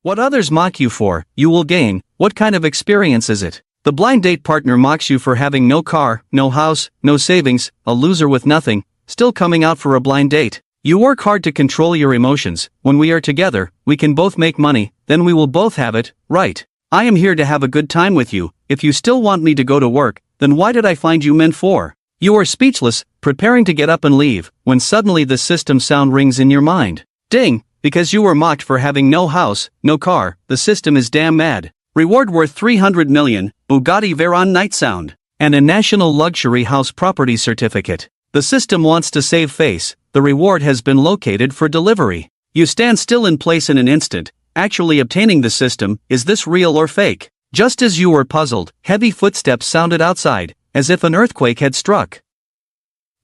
What others mock you for, you will gain. What kind of experience is it? The blind date partner mocks you for having no car, no house, no savings, a loser with nothing, still coming out for a blind date. You work hard to control your emotions. When we are together, we can both make money, then we will both have it, right? I am here to have a good time with you. If you still want me to go to work, then why did I find you men for? You are speechless, preparing to get up and leave, when suddenly the system sound rings in your mind. Ding! Because you were mocked for having no house, no car, the system is damn mad. Reward worth 300 million, Bugatti Veyron night sound, and a national luxury house property certificate. The system wants to save face. The reward has been located for delivery. You stand still in place in an instant, actually obtaining the system. Is this real or fake? Just as you were puzzled, heavy footsteps sounded outside, as if an earthquake had struck.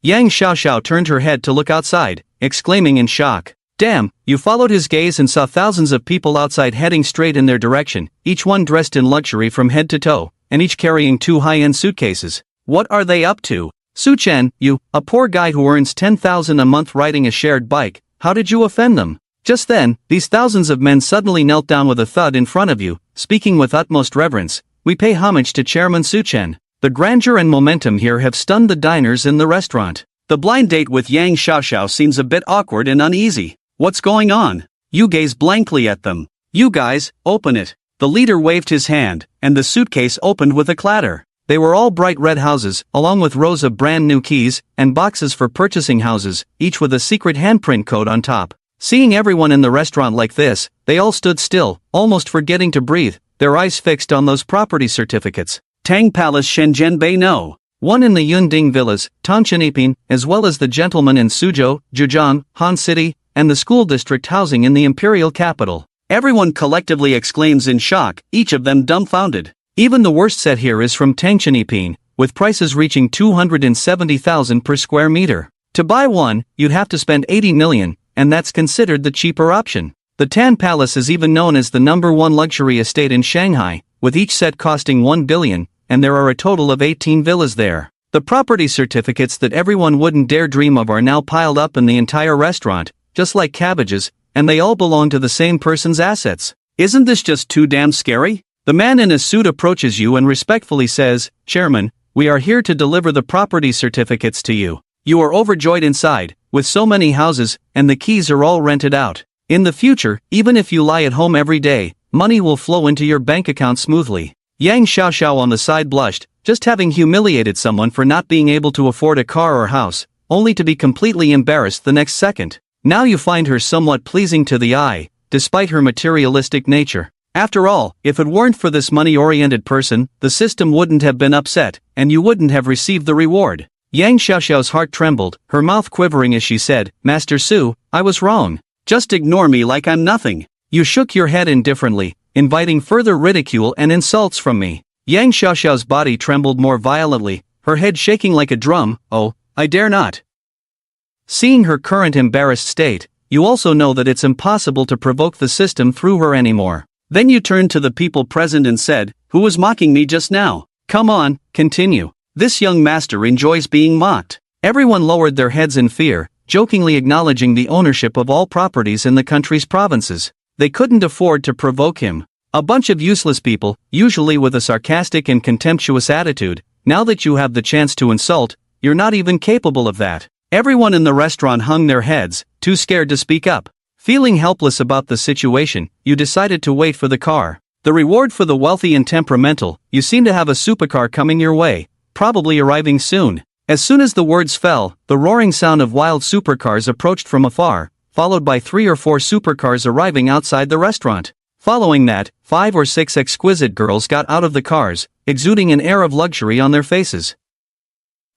Yang Xiaoxiao turned her head to look outside, exclaiming in shock. Damn, you followed his gaze and saw thousands of people outside heading straight in their direction, each one dressed in luxury from head to toe, and each carrying 2 high-end suitcases. What are they up to? Su Chen, you, a poor guy who earns 10,000 a month riding a shared bike, how did you offend them? Just then, these thousands of men suddenly knelt down with a thud in front of you, speaking with utmost reverence. We pay homage to Chairman Su Chen. The grandeur and momentum here have stunned the diners in the restaurant. The blind date with Yang Xiaoxiao seems a bit awkward and uneasy. What's going on? You gaze blankly at them. You guys, open it. The leader waved his hand, and the suitcase opened with a clatter. They were all bright red houses, along with rows of brand new keys, and boxes for purchasing houses, each with a secret handprint code on top. Seeing everyone in the restaurant like this, they all stood still, almost forgetting to breathe, their eyes fixed on those property certificates. Tang Palace Shenzhen Bay No. 1 in the Yunding Villas, Tongcheniping, as well as the gentleman in Suzhou, Zhejiang, Han City, and the school district housing in the imperial capital. Everyone collectively exclaims in shock, each of them dumbfounded. Even the worst set here is from Tongcheniping, with prices reaching 270,000 per square meter. To buy one, you'd have to spend 80 million, and that's considered the cheaper option. The Tan Palace is even known as the #1 luxury estate in Shanghai, with each set costing 1 billion, and there are a total of 18 villas there. The property certificates that everyone wouldn't dare dream of are now piled up in the entire restaurant, just like cabbages, and they all belong to the same person's assets. Isn't this just too damn scary? The man in a suit approaches you and respectfully says, Chairman, we are here to deliver the property certificates to you. You are overjoyed inside, with so many houses, and the keys are all rented out. In the future, even if you lie at home every day, money will flow into your bank account smoothly. Yang Xiaoxiao on the side blushed, just having humiliated someone for not being able to afford a car or house, only to be completely embarrassed the next second. Now you find her somewhat pleasing to the eye, despite her materialistic nature. After all, if it weren't for this money-oriented person, the system wouldn't have been upset, and you wouldn't have received the reward. Yang Xiaoxiao's heart trembled, her mouth quivering as she said, Master Su, I was wrong. Just ignore me like I'm nothing. You shook your head indifferently, inviting further ridicule and insults from me. Yang Xiaoxiao's body trembled more violently, her head shaking like a drum. Oh, I dare not. Seeing her current embarrassed state, you also know that it's impossible to provoke the system through her anymore. Then you turned to the people present and said, who was mocking me just now? Come on, continue. This young master enjoys being mocked. Everyone lowered their heads in fear, jokingly acknowledging the ownership of all properties in the country's provinces. They couldn't afford to provoke him. A bunch of useless people, usually with a sarcastic and contemptuous attitude. Now that you have the chance to insult, you're not even capable of that. Everyone in the restaurant hung their heads, too scared to speak up. Feeling helpless about the situation, you decided to wait for the car. The reward for the wealthy and temperamental, you seem to have a supercar coming your way, probably arriving soon. As soon as the words fell, the roaring sound of wild supercars approached from afar, followed by 3 or 4 supercars arriving outside the restaurant. Following that, 5 or 6 exquisite girls got out of the cars, exuding an air of luxury on their faces.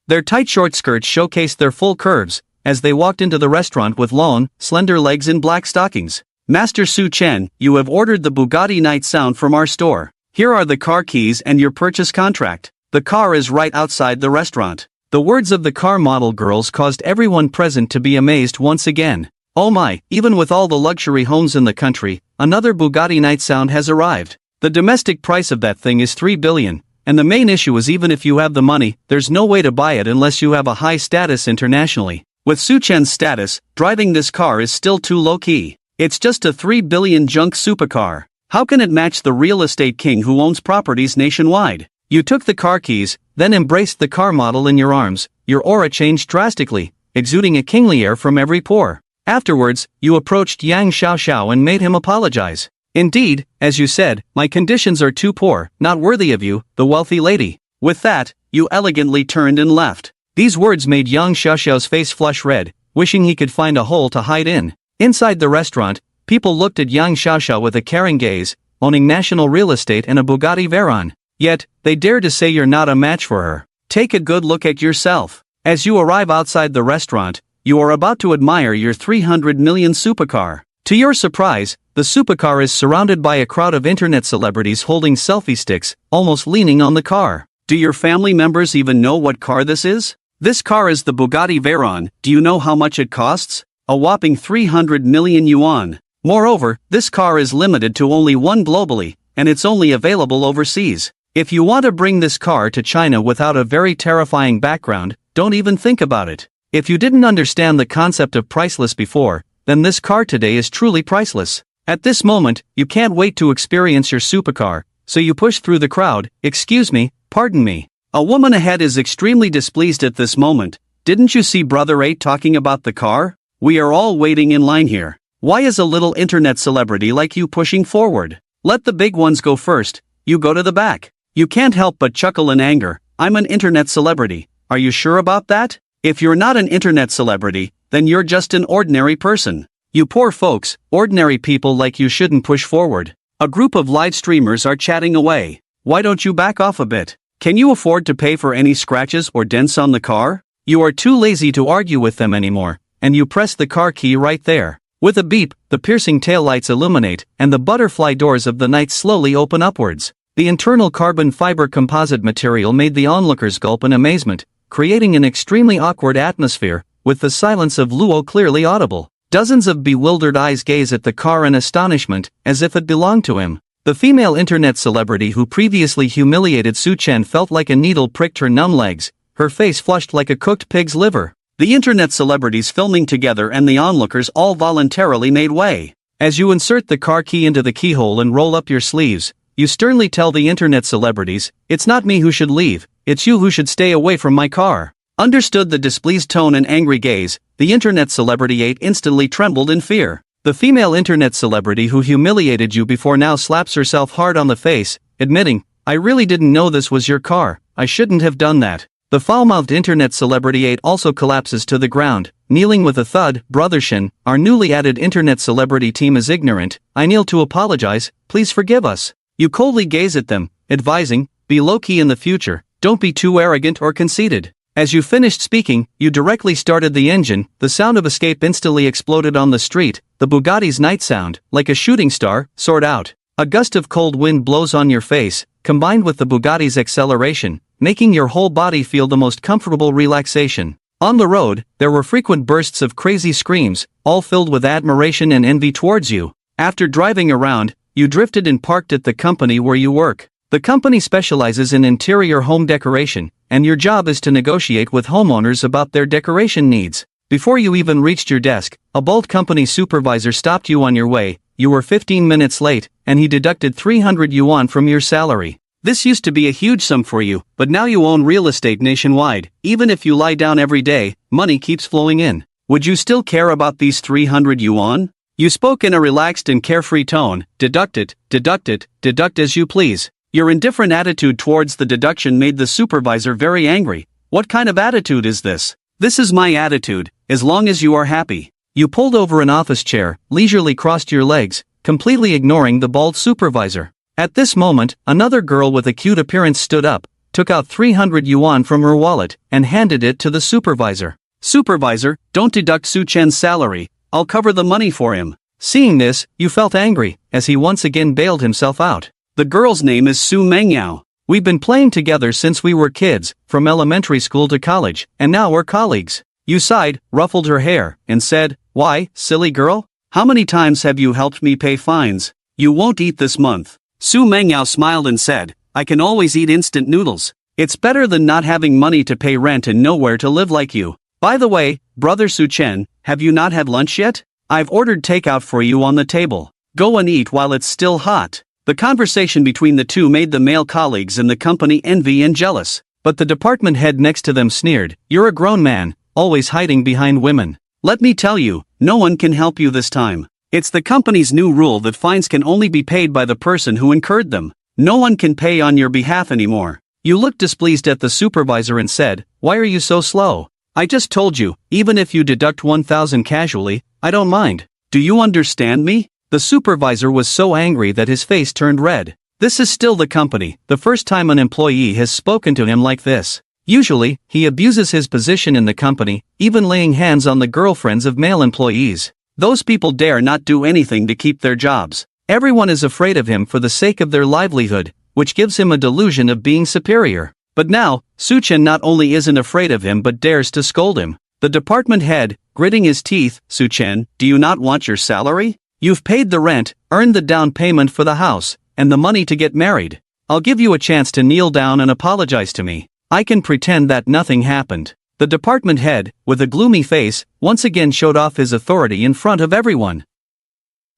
Their tight short skirts showcased their full curves, as they walked into the restaurant with long, slender legs in black stockings. Master Su Chen, you have ordered the Bugatti Night Sound from our store. Here are the car keys and your purchase contract. The car is right outside the restaurant. The words of the car model girls caused everyone present to be amazed once again. Oh my, even with all the luxury homes in the country, another Bugatti Night Sound has arrived. The domestic price of that thing is 3 billion. And the main issue is even if you have the money, there's no way to buy it unless you have a high status internationally. With Su Chen's status, driving this car is still too low-key. It's just a 3 billion junk supercar. How can it match the real estate king who owns properties nationwide? You took the car keys, then embraced the car model in your arms. Your aura changed drastically, exuding a kingly air from every pore. Afterwards, you approached Yang Xiaoxiao and made him apologize. Indeed, as you said, my conditions are too poor, not worthy of you, the wealthy lady. With that, you elegantly turned and left. These words made Yang Xiaoxiao's face flush red, wishing he could find a hole to hide in. Inside the restaurant, people looked at Yang Xiaoxiao with a caring gaze, owning national real estate and a Bugatti Veyron. Yet, they dare to say you're not a match for her. Take a good look at yourself. As you arrive outside the restaurant, you are about to admire your 300 million supercar. To your surprise, the supercar is surrounded by a crowd of internet celebrities holding selfie sticks, almost leaning on the car. Do your family members even know what car this is? This car is the Bugatti Veyron. Do you know how much it costs? A whopping 300 million yuan. Moreover, this car is limited to only one globally, and it's only available overseas. If you want to bring this car to China without a very terrifying background, don't even think about it. If you didn't understand the concept of priceless before, then this car today is truly priceless. At this moment, you can't wait to experience your supercar, so you push through the crowd. Excuse me, pardon me. A woman ahead is extremely displeased at this moment. Didn't you see Brother 8 talking about the car? We are all waiting in line here. Why is a little internet celebrity like you pushing forward? Let the big ones go first, you go to the back. You can't help but chuckle in anger. I'm an internet celebrity. Are you sure about that? If you're not an internet celebrity, then you're just an ordinary person. You poor folks, ordinary people like you shouldn't push forward. A group of live streamers are chatting away. Why don't you back off a bit? Can you afford to pay for any scratches or dents on the car? You are too lazy to argue with them anymore, and you press the car key right there. With a beep, the piercing taillights illuminate, and the butterfly doors of the night slowly open upwards. The internal carbon fiber composite material made the onlookers gulp in amazement, creating an extremely awkward atmosphere, with the silence of Luo clearly audible. Dozens of bewildered eyes gaze at the car in astonishment, as if it belonged to him. The female internet celebrity who previously humiliated Su Chen felt like a needle pricked her numb legs, her face flushed like a cooked pig's liver. The internet celebrities filming together and the onlookers all voluntarily made way. As you insert the car key into the keyhole and roll up your sleeves, you sternly tell the internet celebrities, "It's not me who should leave, it's you who should stay away from my car." Understood the displeased tone and angry gaze, the internet celebrity 8 instantly trembled in fear. The female internet celebrity who humiliated you before now slaps herself hard on the face, admitting, "I really didn't know this was your car, I shouldn't have done that." The foul-mouthed internet celebrity 8 also collapses to the ground, kneeling with a thud. "Brother Shin, our newly added internet celebrity team is ignorant. I kneel to apologize, please forgive us." You coldly gaze at them, advising, "Be low-key in the future, don't be too arrogant or conceited." As you finished speaking, you directly started the engine. The sound of escape instantly exploded on the street. The Bugatti's night sound, like a shooting star, soared out. A gust of cold wind blows on your face, combined with the Bugatti's acceleration, making your whole body feel the most comfortable relaxation. On the road, there were frequent bursts of crazy screams, all filled with admiration and envy towards you. After driving around, you drifted and parked at the company where you work. The company specializes in interior home decoration, and your job is to negotiate with homeowners about their decoration needs. Before you even reached your desk, a bold company supervisor stopped you on your way. You were 15 minutes late, and he deducted 300 yuan from your salary. This used to be a huge sum for you, but now you own real estate nationwide. Even if you lie down every day, money keeps flowing in. Would you still care about these 300 yuan? You spoke in a relaxed and carefree tone. Deduct it, deduct as you please. Your indifferent attitude towards the deduction made the supervisor very angry. What kind of attitude is this? This is my attitude, as long as you are happy. You pulled over an office chair, leisurely crossed your legs, completely ignoring the bald supervisor. At this moment, another girl with a cute appearance stood up, took out 300 yuan from her wallet, and handed it to the supervisor. "Supervisor, don't deduct Su Chen's salary, I'll cover the money for him." Seeing this, you felt angry, as he once again bailed himself out. "The girl's name is Su Mengyao. We've been playing together since we were kids, from elementary school to college, and now we're colleagues." You sighed, ruffled her hair, and said, "Why, silly girl? How many times have you helped me pay fines? You won't eat this month." Su Mengyao smiled and said, "I can always eat instant noodles. It's better than not having money to pay rent and nowhere to live like you. By the way, brother Su Chen, have you not had lunch yet? I've ordered takeout for you on the table. Go and eat while it's still hot." The conversation between the two made the male colleagues in the company envy and jealous. But the department head next to them sneered, "You're a grown man, always hiding behind women." Let me tell you, no one can help you this time. It's the company's new rule that fines can only be paid by the person who incurred them. No one can pay on your behalf anymore. You looked displeased at the supervisor and said, "Why are you so slow? I just told you, even if you deduct 1,000 casually, I don't mind." Do you understand me? The supervisor was so angry that his face turned red. This is still the company, the first time an employee has spoken to him like this. Usually, he abuses his position in the company, even laying hands on the girlfriends of male employees. Those people dare not do anything to keep their jobs. Everyone is afraid of him for the sake of their livelihood, which gives him a delusion of being superior. But now, Su-Chen not only isn't afraid of him but dares to scold him. The department head, gritting his teeth, "Su-Chen, do you not want your salary? You've paid the rent, earned the down payment for the house, and the money to get married. I'll give you a chance to kneel down and apologize to me. I can pretend that nothing happened." The department head, with a gloomy face, once again showed off his authority in front of everyone.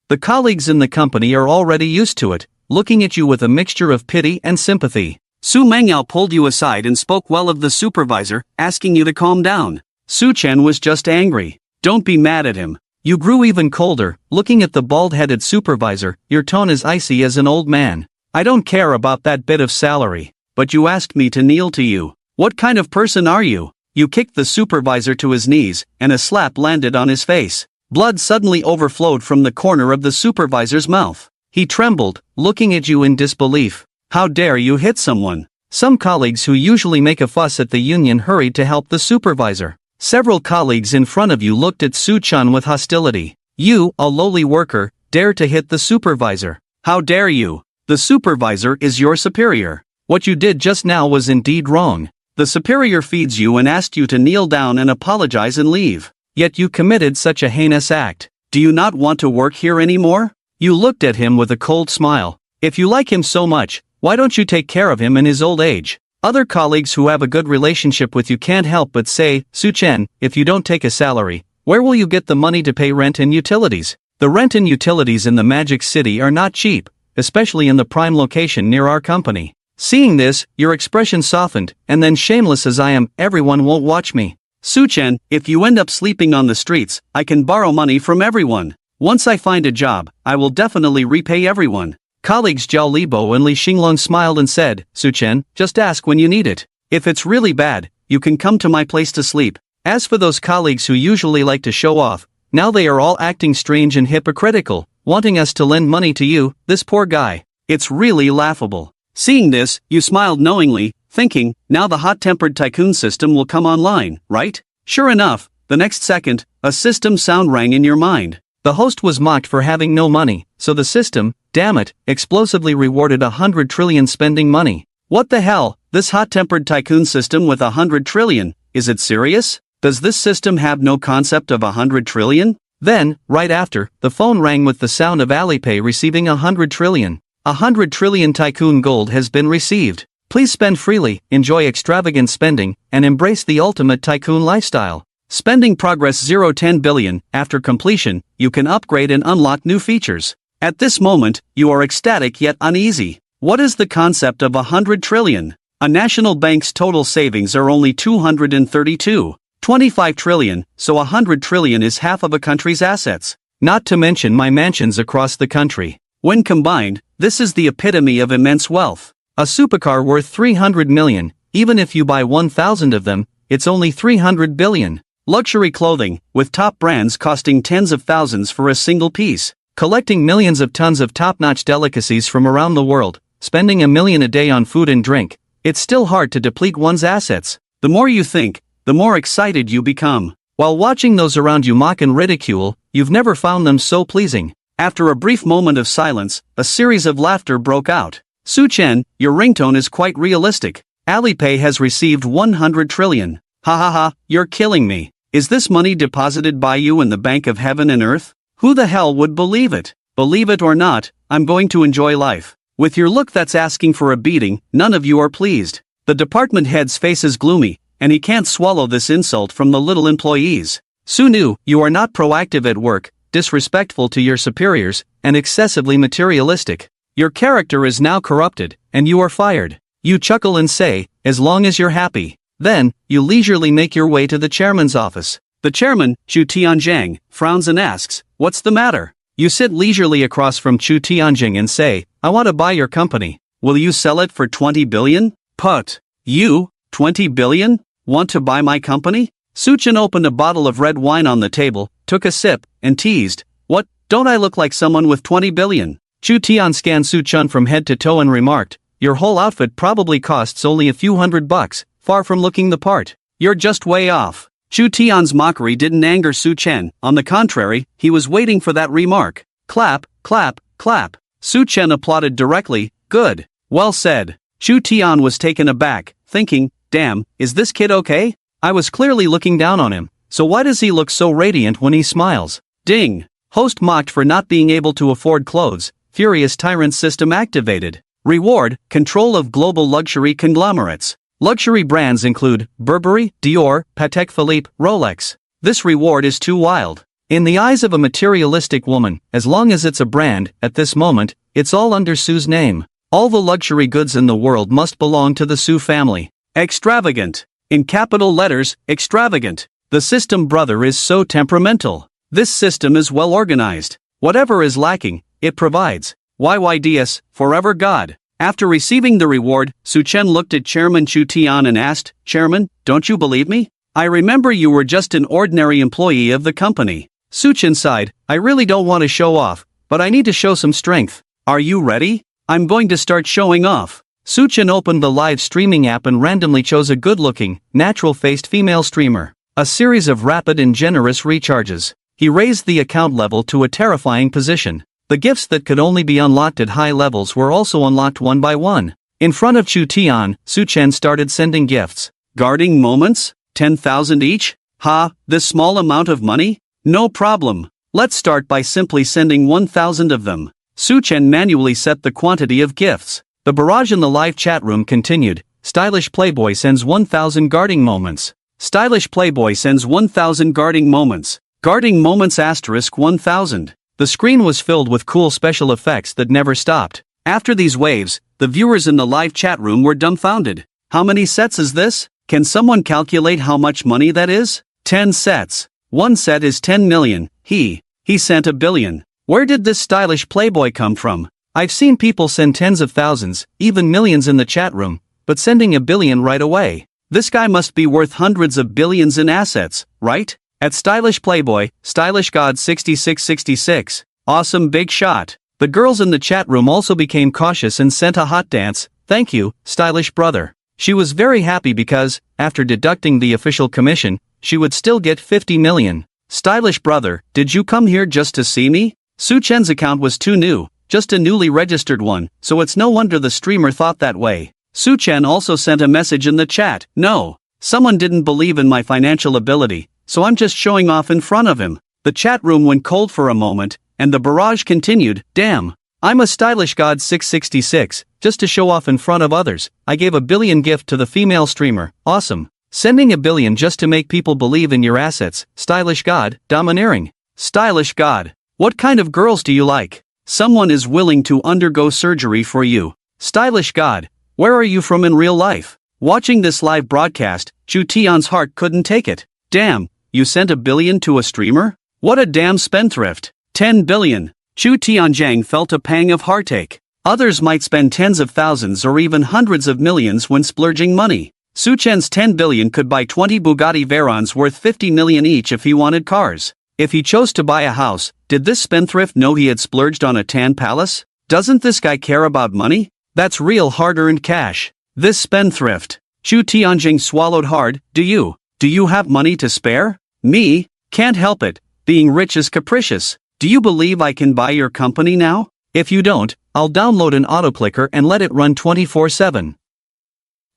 The colleagues in the company are already used to it, looking at you with a mixture of pity and sympathy. Su Mengyao pulled you aside and spoke well of the supervisor, asking you to calm down. Su-Chen was just angry. Don't be mad at him. You grew even colder, looking at the bald-headed supervisor. Your tone is icy as an old man. "I don't care about that bit of salary, but you asked me to kneel to you. What kind of person are you?" You kicked the supervisor to his knees, and a slap landed on his face. Blood suddenly overflowed from the corner of the supervisor's mouth. He trembled, looking at you in disbelief. "How dare you hit someone?" Some colleagues who usually make a fuss at the union hurried to help the supervisor. Several colleagues in front of you looked at Su-Chen with hostility. You, a lowly worker, dare to hit the supervisor. How dare you? The supervisor is your superior. What you did just now was indeed wrong. The superior feeds you and asked you to kneel down and apologize and leave. Yet you committed such a heinous act. Do you not want to work here anymore? You looked at him with a cold smile. If you like him so much, why don't you take care of him in his old age? Other colleagues who have a good relationship with you can't help but say, "Su-Chen, if you don't take a salary, where will you get the money to pay rent and utilities?" The rent and utilities in the Magic City are not cheap, especially in the prime location near our company. Seeing this, your expression softened, and then, "Shameless as I am, everyone won't watch me." Su-Chen, if you end up sleeping on the streets, I can borrow money from everyone. Once I find a job, I will definitely repay everyone. Colleagues Zhao Libo and Li Xinglong smiled and said, "Su-Chen, just ask when you need it. If it's really bad, you can come to my place to sleep." As for those colleagues who usually like to show off, now they are all acting strange and hypocritical, wanting us to lend money to you, this poor guy. It's really laughable. Seeing this, you smiled knowingly, thinking, now the hot-tempered tycoon system will come online, right? Sure enough, the next second, a system sound rang in your mind. The host was mocked for having no money, so the system, damn it, explosively rewarded 100 trillion spending money. What the hell, this hot-tempered tycoon system with 100 trillion, is it serious? Does this system have no concept of 100 trillion? Then, right after, the phone rang with the sound of Alipay receiving 100 trillion. 100 trillion tycoon gold has been received. Please spend freely, enjoy extravagant spending, and embrace the ultimate tycoon lifestyle. Spending progress 010 billion. After completion, you can upgrade and unlock new features. At this moment, you are ecstatic yet uneasy. What is the concept of 100 trillion? A national bank's total savings are only 232.25 trillion, so 100 trillion is half of a country's assets. Not to mention my mansions across the country. When combined, this is the epitome of immense wealth. A supercar worth 300 million, even if you buy 1,000 of them, it's only 300 billion. Luxury clothing, with top brands costing tens of thousands for a single piece. Collecting millions of tons of top-notch delicacies from around the world, spending $1 million a day on food and drink. It's still hard to deplete one's assets. The more you think, the more excited you become. While watching those around you mock and ridicule, you've never found them so pleasing. After a brief moment of silence, a series of laughter broke out. Su-Chen, your ringtone is quite realistic. Alipay has received 100 trillion. Ha ha ha, you're killing me. Is this money deposited by you in the Bank of Heaven and Earth? Who the hell would believe it? Believe it or not, I'm going to enjoy life. With your look that's asking for a beating, none of you are pleased. The department head's face is gloomy, and he can't swallow this insult from the little employees. Su Nu, you are not proactive at work, disrespectful to your superiors, and excessively materialistic. Your character is now corrupted, and you are fired. You chuckle and say, as long as you're happy. Then, you leisurely make your way to the chairman's office. The chairman, Chu Tianjing, frowns and asks, "What's the matter?" You sit leisurely across from Chu Tianjing and say, "I want to buy your company. Will you sell it for 20 billion? Put. You, 20 billion? Want to buy my company? Su Chen opened a bottle of red wine on the table, took a sip, and teased, "What, don't I look like someone with 20 billion? Chu Tian scanned Su Chen from head to toe and remarked, "Your whole outfit probably costs only a few $100, far from looking the part. You're just way off." Chu Tian's mockery didn't anger Su Chen, on the contrary, he was waiting for that remark. Clap, clap, clap. Su Chen applauded directly, "Good. Well said." Chu Tian was taken aback, thinking, "Damn, is this kid okay? I was clearly looking down on him, so why does he look so radiant when he smiles?" Ding! Host mocked for not being able to afford clothes. Furious Tyrant system activated. Reward, control of global luxury conglomerates. Luxury brands include Burberry, Dior, Patek Philippe, Rolex. This reward is too wild. In the eyes of a materialistic woman, as long as it's a brand, at this moment, it's all under Su's name. All the luxury goods in the world must belong to the Su family. Extravagant. In capital letters, extravagant. The system, brother, is so temperamental. This system is well organized. Whatever is lacking, it provides. YYDS, forever God. After receiving the reward, Su Chen looked at Chairman Chu Tian and asked, "Chairman, don't you believe me? I remember you were just an ordinary employee of the company." Su Chen sighed, "I really don't want to show off, but I need to show some strength. Are you ready? I'm going to start showing off." Su Chen opened the live streaming app and randomly chose a good-looking, natural-faced female streamer. A series of rapid and generous recharges. He raised the account level to a terrifying position. The gifts that could only be unlocked at high levels were also unlocked one by one. In front of Chu Tian, Su Chen started sending gifts. Guarding moments? 10,000 each? Ha, this small amount of money? No problem. Let's start by simply sending 1,000 of them. Su Chen manually set the quantity of gifts. The barrage in the live chat room continued. Stylish Playboy sends 1,000 guarding moments. Stylish Playboy sends 1,000 guarding moments. Guarding moments * 1,000. The screen was filled with cool special effects that never stopped. After these waves, the viewers in the live chat room were dumbfounded. How many sets is this? Can someone calculate how much money that is? 10 sets. One set is 10 million. He sent a billion. Where did this stylish Playboy come from? I've seen people send tens of thousands, even millions in the chat room, but sending a billion right away. This guy must be worth hundreds of billions in assets, right? At Stylish Playboy, Stylish God 6666. Awesome, big shot. The girls in the chat room also became cautious and sent a hot dance. Thank you, Stylish brother. She was very happy because, after deducting the official commission, she would still get 50 million. Stylish brother, did you come here just to see me? Su Chen's account was too new, just a newly registered one, so it's no wonder the streamer thought that way. Su Chen also sent a message in the chat. No, someone didn't believe in my financial ability, so I'm just showing off in front of him. The chat room went cold for a moment, and the barrage continued. Damn, I'm a Stylish God 666, just to show off in front of others. I gave a billion gift to the female streamer. Awesome. Sending a billion just to make people believe in your assets. Stylish God, domineering. Stylish God, what kind of girls do you like? Someone is willing to undergo surgery for you. Stylish God, where are you from in real life? Watching this live broadcast, Chu Tian's heart couldn't take it. Damn, you sent a billion to a streamer? What a damn spendthrift. 10 billion. Chu Tianjang felt a pang of heartache. Others might spend tens of thousands or even hundreds of millions when splurging money. Su Chen's 10 billion could buy 20 Bugatti Veyrons worth 50 million each if he wanted cars. If he chose to buy a house, did this spendthrift know he had splurged on a tan palace? Doesn't this guy care about money? That's real hard-earned cash. This spendthrift. Chu Tianjing swallowed hard. Do you have money to spare? Me? Can't help it. Being rich is capricious. Do you believe I can buy your company now? If you don't, I'll download an autoclicker and let it run 24/7.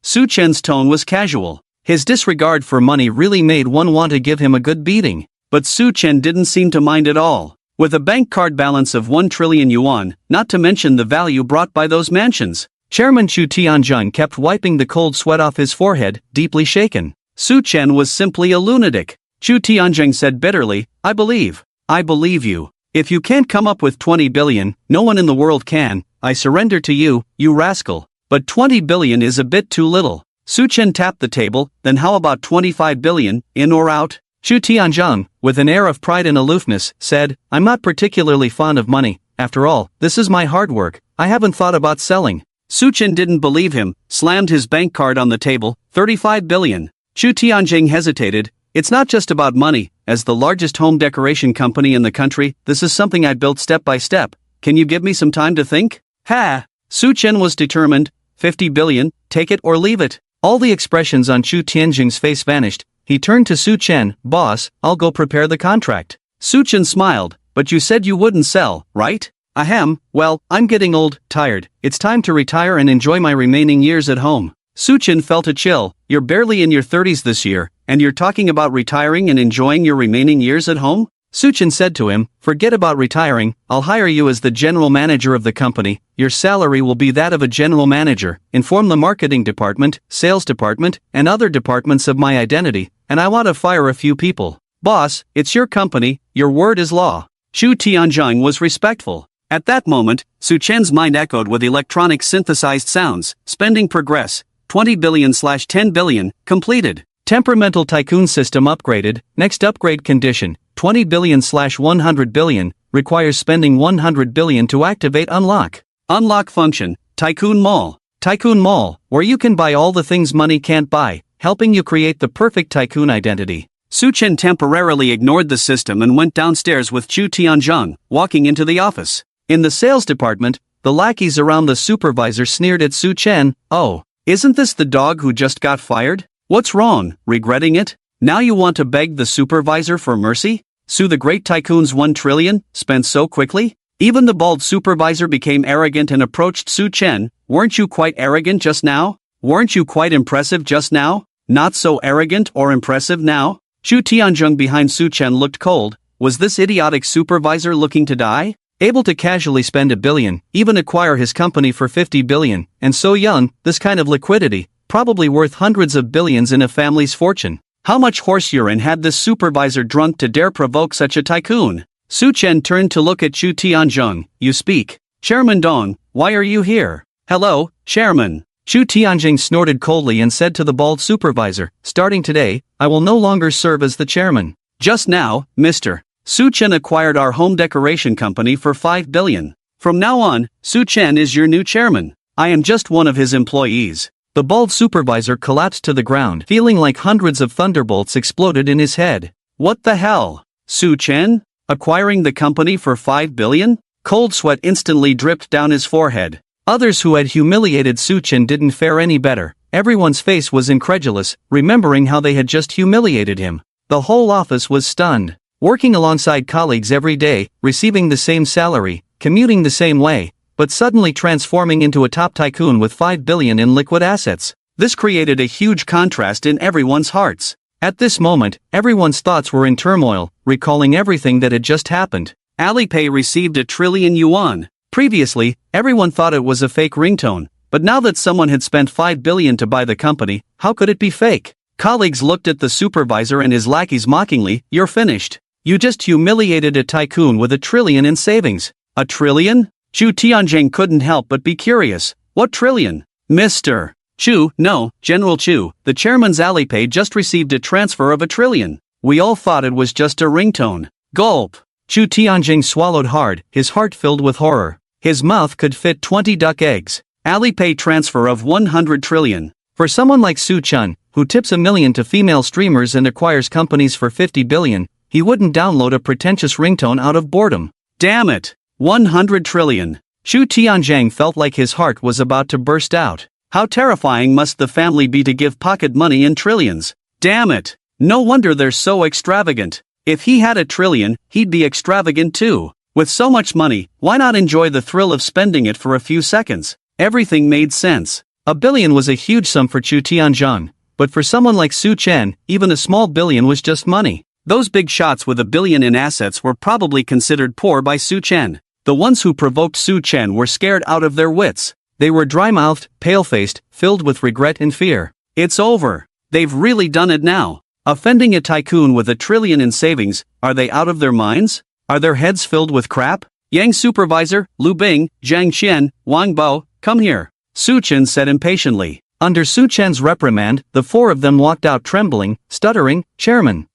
Su Chen's tone was casual. His disregard for money really made one want to give him a good beating. But Su Chen didn't seem to mind at all. With a bank card balance of 1 trillion yuan, not to mention the value brought by those mansions, Chairman Chu Tianjung kept wiping the cold sweat off his forehead, deeply shaken. Su Chen was simply a lunatic. Chu Tianjung said bitterly, I believe you. If you can't come up with 20 billion, no one in the world can. I surrender to you, you rascal. But 20 billion is a bit too little. Su Chen tapped the table. Then how about 25 billion, in or out? Chu Tianzhong, with an air of pride and aloofness, said, I'm not particularly fond of money. After all, this is my hard work. I haven't thought about selling. Su Chen didn't believe him, slammed his bank card on the table. 35 billion. Chu Tianjing hesitated. It's not just about money. As the largest home decoration company in the country, this is something I built step by step. Can you give me some time to think? Ha! Su Chen was determined. 50 billion, take it or leave it. All the expressions on Chu Tianjing's face vanished. He turned to Su Chen. Boss, I'll go prepare the contract. Su Chen smiled. But you said you wouldn't sell, right? Ahem, well, I'm getting old, tired. It's time to retire and enjoy my remaining years at home. Su Chen felt a chill. You're barely in your 30s this year, and you're talking about retiring and enjoying your remaining years at home? Su Chen said to him, forget about retiring, I'll hire you as the general manager of the company. Your salary will be that of a general manager. Inform the marketing department, sales department, and other departments of my identity, and I want to fire a few people. Boss, it's your company, your word is law. Chu Tianzhong was respectful. At that moment, Su Chen's mind echoed with electronic synthesized sounds. Spending progress. 20 billion/10 billion, completed. Temperamental tycoon system upgraded. Next upgrade condition, 20 billion/100 billion, requires spending 100 billion to activate unlock. Unlock function, Tycoon Mall. Tycoon Mall, where you can buy all the things money can't buy, helping you create the perfect tycoon identity. Su Chen temporarily ignored the system and went downstairs with Chu Tianzhong, walking into the office. In the sales department, the lackeys around the supervisor sneered at Su Chen. Oh, isn't this the dog who just got fired? What's wrong, regretting it? Now you want to beg the supervisor for mercy? Sue the great tycoon's 1 trillion, spent so quickly? Even the bald supervisor became arrogant and approached Su Chen. Weren't you quite arrogant just now? Weren't you quite impressive just now? Not so arrogant or impressive now? Chu Tianzhong behind Su Chen looked cold. Was this idiotic supervisor looking to die? Able to casually spend 1 billion, even acquire his company for 50 billion, and so young, this kind of liquidity, probably worth hundreds of billions in a family's fortune. How much horse urine had this supervisor drunk to dare provoke such a tycoon? Su Chen turned to look at Chu Tianzhong. You speak. Chairman Dong, why are you here? Hello, Chairman. Chu Tianjing snorted coldly and said to the bald supervisor, starting today, I will no longer serve as the chairman. Just now, Mr. Su Chen acquired our home decoration company for 5 billion. From now on, Su Chen is your new chairman. I am just one of his employees. The bald supervisor collapsed to the ground, feeling like hundreds of thunderbolts exploded in his head. What the hell? Su Chen? Acquiring the company for 5 billion? Cold sweat instantly dripped down his forehead. Others who had humiliated Su Chen didn't fare any better. Everyone's face was incredulous, remembering how they had just humiliated him. The whole office was stunned. Working alongside colleagues every day, receiving the same salary, commuting the same way, but suddenly transforming into a top tycoon with 5 billion in liquid assets. This created a huge contrast in everyone's hearts. At this moment, everyone's thoughts were in turmoil, recalling everything that had just happened. Alipay received 1 trillion yuan. Previously, everyone thought it was a fake ringtone, but now that someone had spent 5 billion to buy the company, how could it be fake? Colleagues looked at the supervisor and his lackeys mockingly. You're finished. You just humiliated a tycoon with 1 trillion in savings. 1 trillion? Chu Tianjing couldn't help but be curious. What trillion? Mr. Chu, no, General Chu, the chairman's Alipay just received a transfer of 1 trillion. We all thought it was just a ringtone. Gulp. Chu Tianjing swallowed hard, his heart filled with horror. His mouth could fit 20 duck eggs. Alipay transfer of 100 trillion. For someone like Su Chen, who tips 1 million to female streamers and acquires companies for 50 billion, he wouldn't download a pretentious ringtone out of boredom. Damn it! 100 trillion. Chu Tianjing felt like his heart was about to burst out. How terrifying must the family be to give pocket money in trillions? Damn it! No wonder they're so extravagant. If he had 1 trillion, he'd be extravagant too. With so much money, why not enjoy the thrill of spending it for a few seconds? Everything made sense. 1 billion was a huge sum for Chu Tianzhong, but for someone like Su Chen, even a small billion was just money. Those big shots with 1 billion in assets were probably considered poor by Su Chen. The ones who provoked Su Chen were scared out of their wits. They were dry-mouthed, pale-faced, filled with regret and fear. It's over. They've really done it now. Offending a tycoon with 1 trillion in savings, are they out of their minds? Are their heads filled with crap? Yang Supervisor, Lu Bing, Zhang Qian, Wang Bo, come here, Su Chen said impatiently. Under Su Chen's reprimand, the four of them walked out trembling, stuttering, "Chairman."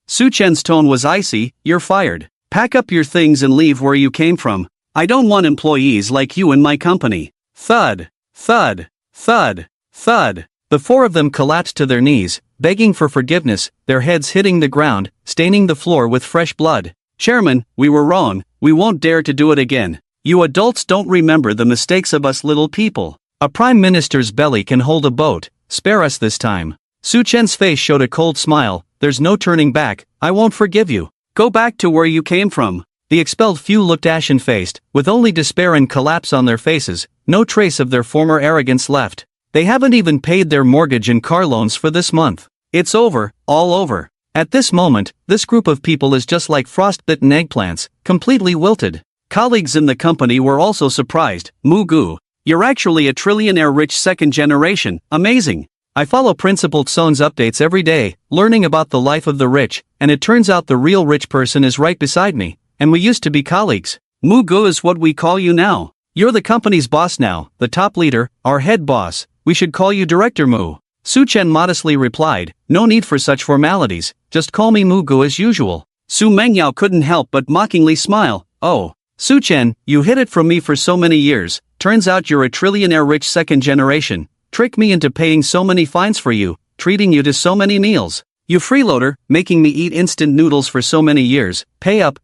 Su Chen's tone was icy, "You're fired. Pack up your things and leave where you came from. I don't want employees like you in my company." Thud, thud, thud, thud. The four of them collapsed to their knees, begging for forgiveness, their heads hitting the ground, staining the floor with fresh blood. "Chairman, we were wrong, we won't dare to do it again. You adults don't remember the mistakes of us little people. A prime minister's belly can hold a boat, spare us this time." Su Chen's face showed a cold smile, "There's no turning back, I won't forgive you. Go back to where you came from." The expelled few looked ashen-faced, with only despair and collapse on their faces, no trace of their former arrogance left. They haven't even paid their mortgage and car loans for this month. It's over, all over. At this moment, this group of people is just like frostbitten eggplants, completely wilted. Colleagues in the company were also surprised. "Mu Gu, you're actually a trillionaire rich second generation, amazing." "I follow Principal Tson's updates every day, learning about the life of the rich, and it turns out the real rich person is right beside me, and we used to be colleagues." "Mu Gu is what we call you now. You're the company's boss now, the top leader, our head boss. We should call you Director Mu." Su Chen modestly replied, "No need for such formalities, just call me Mu Gu as usual." Su Mengyao couldn't help but mockingly smile. "Oh, Su Chen, you hid it from me for so many years, turns out you're a trillionaire rich second generation. Trick me into paying so many fines for you, treating you to so many meals. You freeloader, making me eat instant noodles for so many years. Pay up,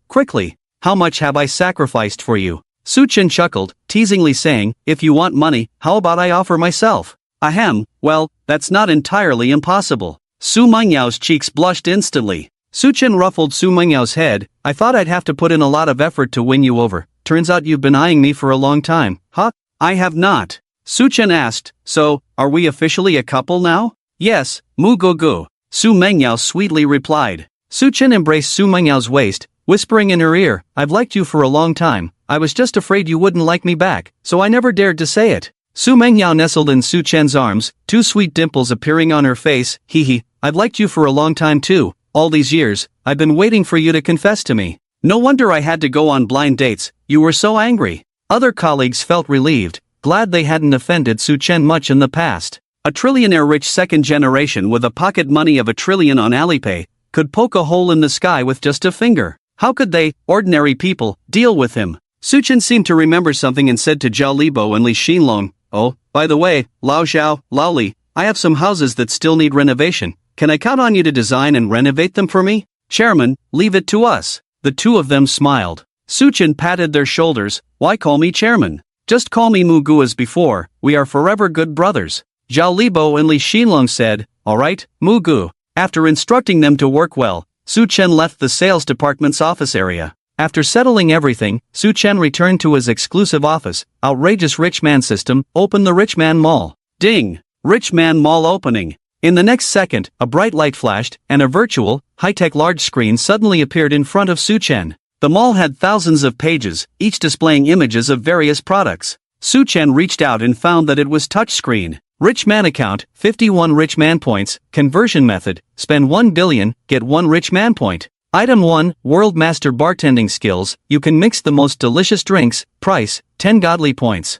quickly. How much have I sacrificed for you?" Su Chen chuckled, teasingly saying, "If you want money, how about I offer myself?" "Ahem, well, that's not entirely impossible." Su Mengyao's cheeks blushed instantly. Su Chen ruffled Su Mengyao's head. "I thought I'd have to put in a lot of effort to win you over. Turns out you've been eyeing me for a long time, huh?" "I have not." Su Chen asked, "So, are we officially a couple now?" "Yes, Mu Gu," Su Mengyao sweetly replied. Su Chen embraced Su Mengyao's waist, whispering in her ear, "I've liked you for a long time. I was just afraid you wouldn't like me back, so I never dared to say it." Su Mengyao nestled in Su Chen's arms, two sweet dimples appearing on her face. "Hee, I've liked you for a long time too. All these years, I've been waiting for you to confess to me. No wonder I had to go on blind dates, you were so angry." Other colleagues felt relieved, glad they hadn't offended Su Chen much in the past. A trillionaire rich second generation with a pocket money of $1 trillion on Alipay could poke a hole in the sky with just a finger. How could they, ordinary people, deal with him? Su Chen seemed to remember something and said to Zhao Libo and Li Xinlong, "Oh, by the way, Lao Zhao, Lao Li, I have some houses that still need renovation. Can I count on you to design and renovate them for me?" "Chairman, leave it to us." The two of them smiled. Su Chen patted their shoulders. "Why call me chairman? Just call me Mu Gu as before, we are forever good brothers." Zhao Libo and Li Xinlong said, "All right, Mu Gu." After instructing them to work well, Su Chen left the sales department's office area. After settling everything, Su Chen returned to his exclusive office. Outrageous Rich Man System, open the Rich Man Mall. Ding! Rich Man Mall opening. In the next second, a bright light flashed, and a virtual, high-tech large screen suddenly appeared in front of Su Chen. The mall had thousands of pages, each displaying images of various products. Su Chen reached out and found that it was touchscreen. Rich Man account, 51 Rich Man points, conversion method, spend 1 billion, get 1 Rich Man point. Item 1, World Master Bartending Skills, you can mix the most delicious drinks, price, 10 godly points.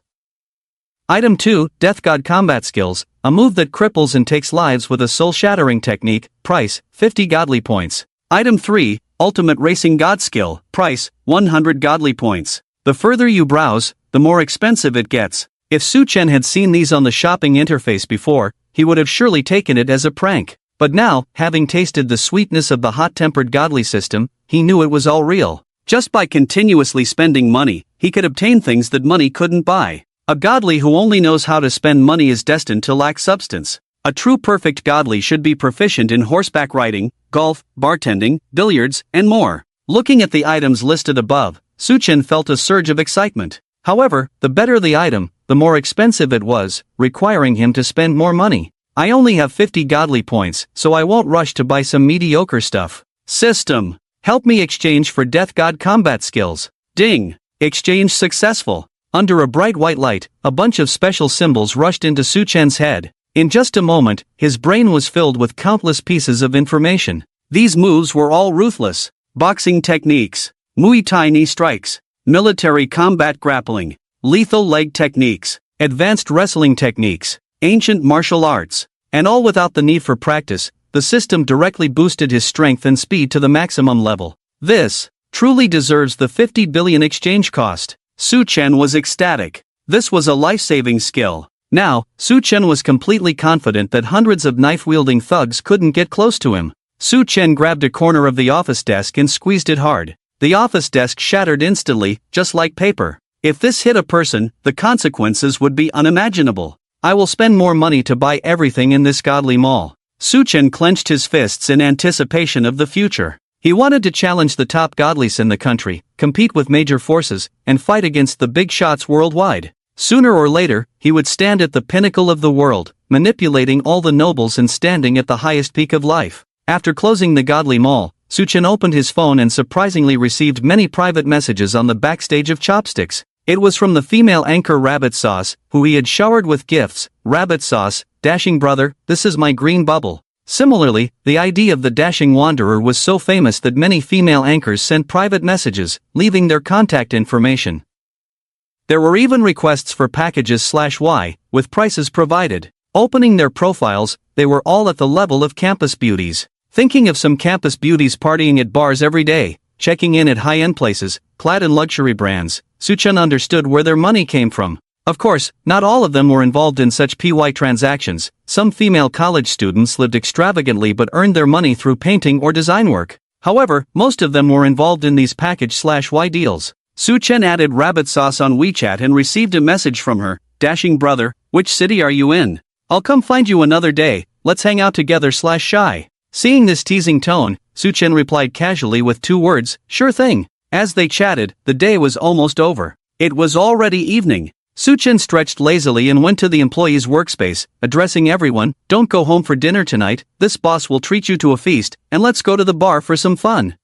Item 2, Death God Combat Skills, a move that cripples and takes lives with a soul-shattering technique, price, 50 godly points. Item 3, Ultimate Racing God Skill, price, 100 godly points. The further you browse, the more expensive it gets. If Su Chen had seen these on the shopping interface before, he would have surely taken it as a prank. But now, having tasted the sweetness of the hot-tempered godly system, he knew it was all real. Just by continuously spending money, he could obtain things that money couldn't buy. A godly who only knows how to spend money is destined to lack substance. A true perfect godly should be proficient in horseback riding, golf, bartending, billiards, and more. Looking at the items listed above, Su Chen felt a surge of excitement. However, the better the item, the more expensive it was, requiring him to spend more money. I only have 50 godly points, so I won't rush to buy some mediocre stuff. System. Help me exchange for Death God Combat Skills. Ding. Exchange successful. Under a bright white light, a bunch of special symbols rushed into Su Chen's head. In just a moment, his brain was filled with countless pieces of information. These moves were all ruthless. Boxing techniques. Muay Thai knee strikes, military combat grappling, lethal leg techniques, advanced wrestling techniques, ancient martial arts, and all without the need for practice. The system directly boosted his strength and speed to the maximum level. This truly deserves the 50 billion exchange cost. Su Chen was ecstatic. This was a life-saving skill. Now, Su Chen was completely confident that hundreds of knife-wielding thugs couldn't get close to him. Su Chen grabbed a corner of the office desk and squeezed it hard. The office desk shattered instantly, just like paper. If this hit a person, the consequences would be unimaginable. I will spend more money to buy everything in this godly mall. Su Chen clenched his fists in anticipation of the future. He wanted to challenge the top godlies in the country, compete with major forces, and fight against the big shots worldwide. Sooner or later, he would stand at the pinnacle of the world, manipulating all the nobles and standing at the highest peak of life. After closing the godly mall, Su Chen opened his phone and surprisingly received many private messages on the backstage of Chopsticks. It was from the female anchor Rabbit Sauce, who he had showered with gifts. Rabbit Sauce, dashing brother, this is my green bubble. Similarly, the ID of the dashing wanderer was so famous that many female anchors sent private messages, leaving their contact information. There were even requests for packages/Y, with prices provided. Opening their profiles, they were all at the level of campus beauties. Thinking of some campus beauties partying at bars every day, checking in at high-end places, clad in luxury brands, Su Chen understood where their money came from. Of course, not all of them were involved in such PY transactions. Some female college students lived extravagantly but earned their money through painting or design work. However, most of them were involved in these package/Y deals. Su Chen added Rabbit Sauce on WeChat and received a message from her. Dashing brother, which city are you in? I'll come find you another day, let's hang out together/shy. Seeing this teasing tone, Su Chen replied casually with 2 words, sure thing. As they chatted, the day was almost over. It was already evening. Su Chen stretched lazily and went to the employee's workspace, addressing everyone, don't go home for dinner tonight, this boss will treat you to a feast, and let's go to the bar for some fun.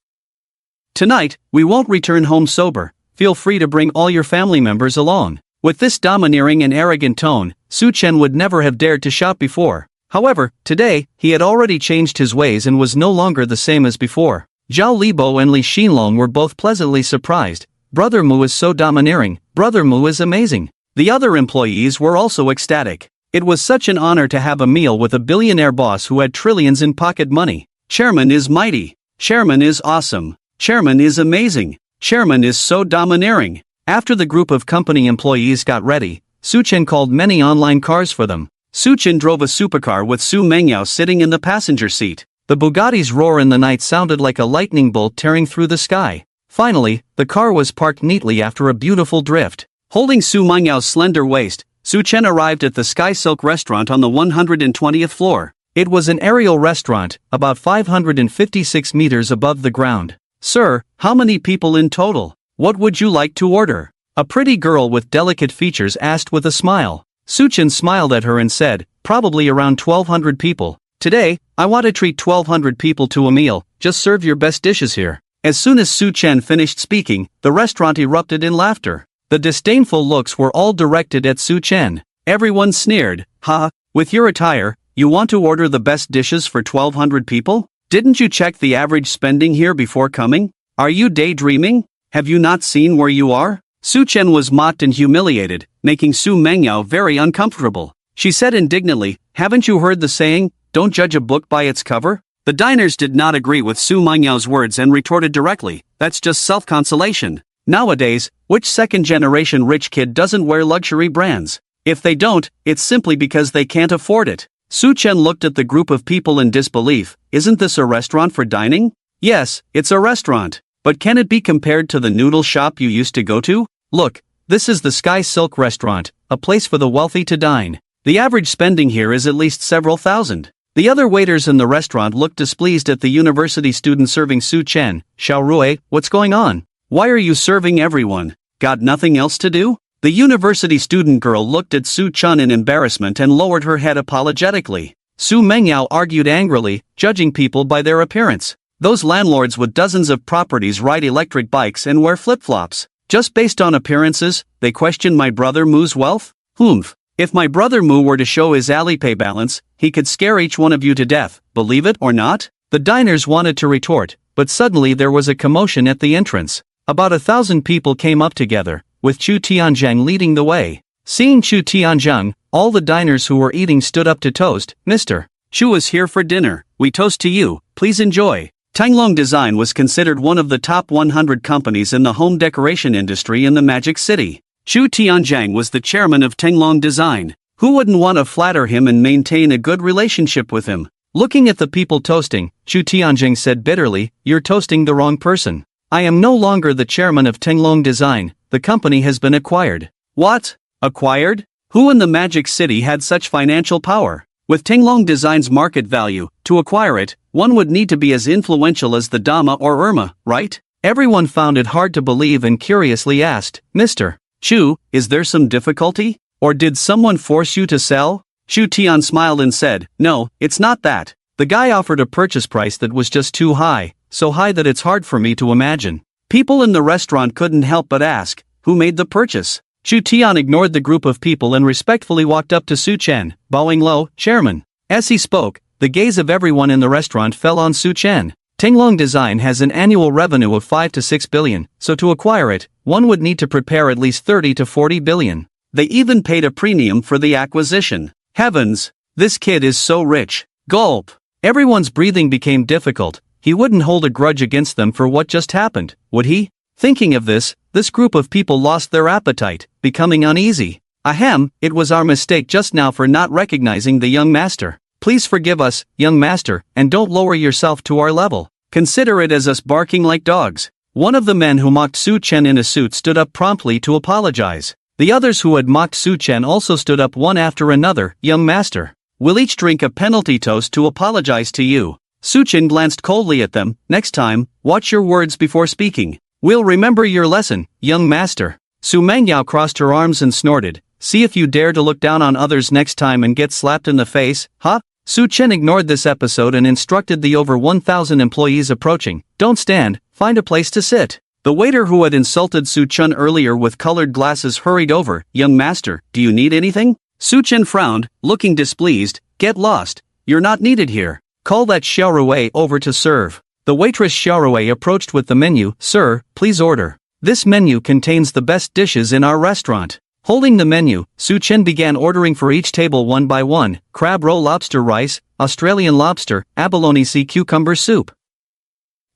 Tonight, we won't return home sober, feel free to bring all your family members along. With this domineering and arrogant tone, Su Chen would never have dared to shout before. However, today, he had already changed his ways and was no longer the same as before. Zhao Libo and Li Xinlong were both pleasantly surprised. Brother Mu is so domineering, Brother Mu is amazing. The other employees were also ecstatic. It was such an honor to have a meal with a billionaire boss who had trillions in pocket money. Chairman is mighty. Chairman is awesome. Chairman is amazing. Chairman is so domineering. After the group of company employees got ready, Su Chen called many online cars for them. Su Chen drove a supercar with Su Mengyao sitting in the passenger seat. The Bugatti's roar in the night sounded like a lightning bolt tearing through the sky. Finally, the car was parked neatly after a beautiful drift. Holding Su Mengyao slender waist, Su Chen arrived at the Sky Silk restaurant on the 120th floor. It was an aerial restaurant, about 556 meters above the ground. Sir, how many people in total? What would you like to order? A pretty girl with delicate features asked with a smile. Su Chen smiled at her and said, probably around 1,200 people. Today, I want to treat 1,200 people to a meal, just serve your best dishes here. As soon as Su Chen finished speaking, the restaurant erupted in laughter. The disdainful looks were all directed at Su Chen. Everyone sneered, ha, with your attire, you want to order the best dishes for 1,200 people? Didn't you check the average spending here before coming? Are you daydreaming? Have you not seen where you are? Su Chen was mocked and humiliated, making Su Mengyao very uncomfortable. She said indignantly, haven't you heard the saying, don't judge a book by its cover? The diners did not agree with Su Mengyao's words and retorted directly, that's just self-consolation. Nowadays, which second-generation rich kid doesn't wear luxury brands? If they don't, it's simply because they can't afford it. Su Chen looked at the group of people in disbelief. Isn't this a restaurant for dining? Yes, it's a restaurant. But can it be compared to the noodle shop you used to go to? Look, this is the Sky Silk restaurant, a place for the wealthy to dine. The average spending here is at least several thousand. The other waiters in the restaurant looked displeased at the university student serving Su Chen. Xiao Rui, what's going on? Why are you serving everyone? Got nothing else to do? The university student girl looked at Su Chen in embarrassment and lowered her head apologetically. Su Mengyao argued angrily, judging people by their appearance. Those landlords with dozens of properties ride electric bikes and wear flip-flops. Just based on appearances, they question my brother Mu's wealth? Humph. If my brother Mu were to show his Alipay balance, he could scare each one of you to death, believe it or not? The diners wanted to retort, but suddenly there was a commotion at the entrance. About 1,000 people came up together, with Chu Tianzhang leading the way. Seeing Chu Tianzhang, all the diners who were eating stood up to toast. Mr. Chu is here for dinner, we toast to you, please enjoy. Tanglong Design was considered one of the top 100 companies in the home decoration industry in the Magic City. Chu Tianzhang was the chairman of Tanglong Design. Who wouldn't want to flatter him and maintain a good relationship with him? Looking at the people toasting, Chu Tianzhang said bitterly, "You're toasting the wrong person. I am no longer the chairman of Tanglong Design, the company has been acquired." What? Acquired? Who in the Magic City had such financial power? With Tanglong Design's market value, to acquire it, one would need to be as influential as the Dama or Irma, right? Everyone found it hard to believe and curiously asked, "Mr. Chu, is there some difficulty? Or did someone force you to sell?" Chu Tian smiled and said, "No, it's not that. The guy offered a purchase price that was just too high, so high that it's hard for me to imagine." People in the restaurant couldn't help but ask, who made the purchase? Chu Tian ignored the group of people and respectfully walked up to Su Chen, bowing low, "Chairman." As he spoke, the gaze of everyone in the restaurant fell on Su Chen. Tanglong Design has an annual revenue of 5 to 6 billion, so to acquire it, one would need to prepare at least 30 to 40 billion. They even paid a premium for the acquisition. Heavens, this kid is so rich. Gulp. Everyone's breathing became difficult. He wouldn't hold a grudge against them for what just happened, would he? Thinking of this group of people lost their appetite, becoming uneasy. "Ahem, it was our mistake just now for not recognizing the young master. Please forgive us, young master, and don't lower yourself to our level. Consider it as us barking like dogs." One of the men who mocked Su Chen in a suit stood up promptly to apologize. The others who had mocked Su Chen also stood up one after another. "Young master, we'll each drink a penalty toast to apologize to you." Su Chen glanced coldly at them. "Next time, watch your words before speaking." "We'll remember your lesson, young master." Su Mangyao crossed her arms and snorted, "See if you dare to look down on others next time and get slapped in the face, huh?" Su Chen ignored this episode and instructed the over 1,000 employees approaching, "Don't stand, find a place to sit." The waiter who had insulted Su Chen earlier with colored glasses hurried over. "Young master, do you need anything?" Su Chen frowned, looking displeased. "Get lost, you're not needed here. Call that Xiaorui over to serve." The waitress Xiaorui approached with the menu. "Sir, please order. This menu contains the best dishes in our restaurant." Holding the menu, Su Chen began ordering for each table one by one: crab roe lobster rice, Australian lobster, abalone sea cucumber soup,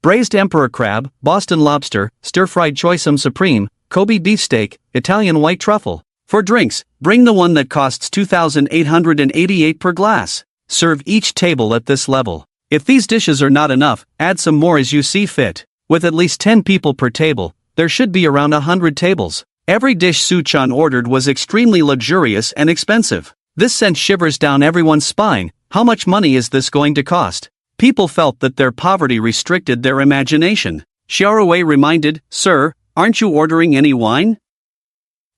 braised emperor crab, Boston lobster, stir-fried choisem supreme, Kobe beefsteak, Italian white truffle. For drinks, bring the one that costs 2,888 per glass. Serve each table at this level. If these dishes are not enough, add some more as you see fit. With at least 10 people per table, there should be around 100 tables. Every dish Su Chen ordered was extremely luxurious and expensive. This sent shivers down everyone's spine. How much money is this going to cost? People felt that their poverty restricted their imagination. Xiaorui reminded, "Sir, aren't you ordering any wine?"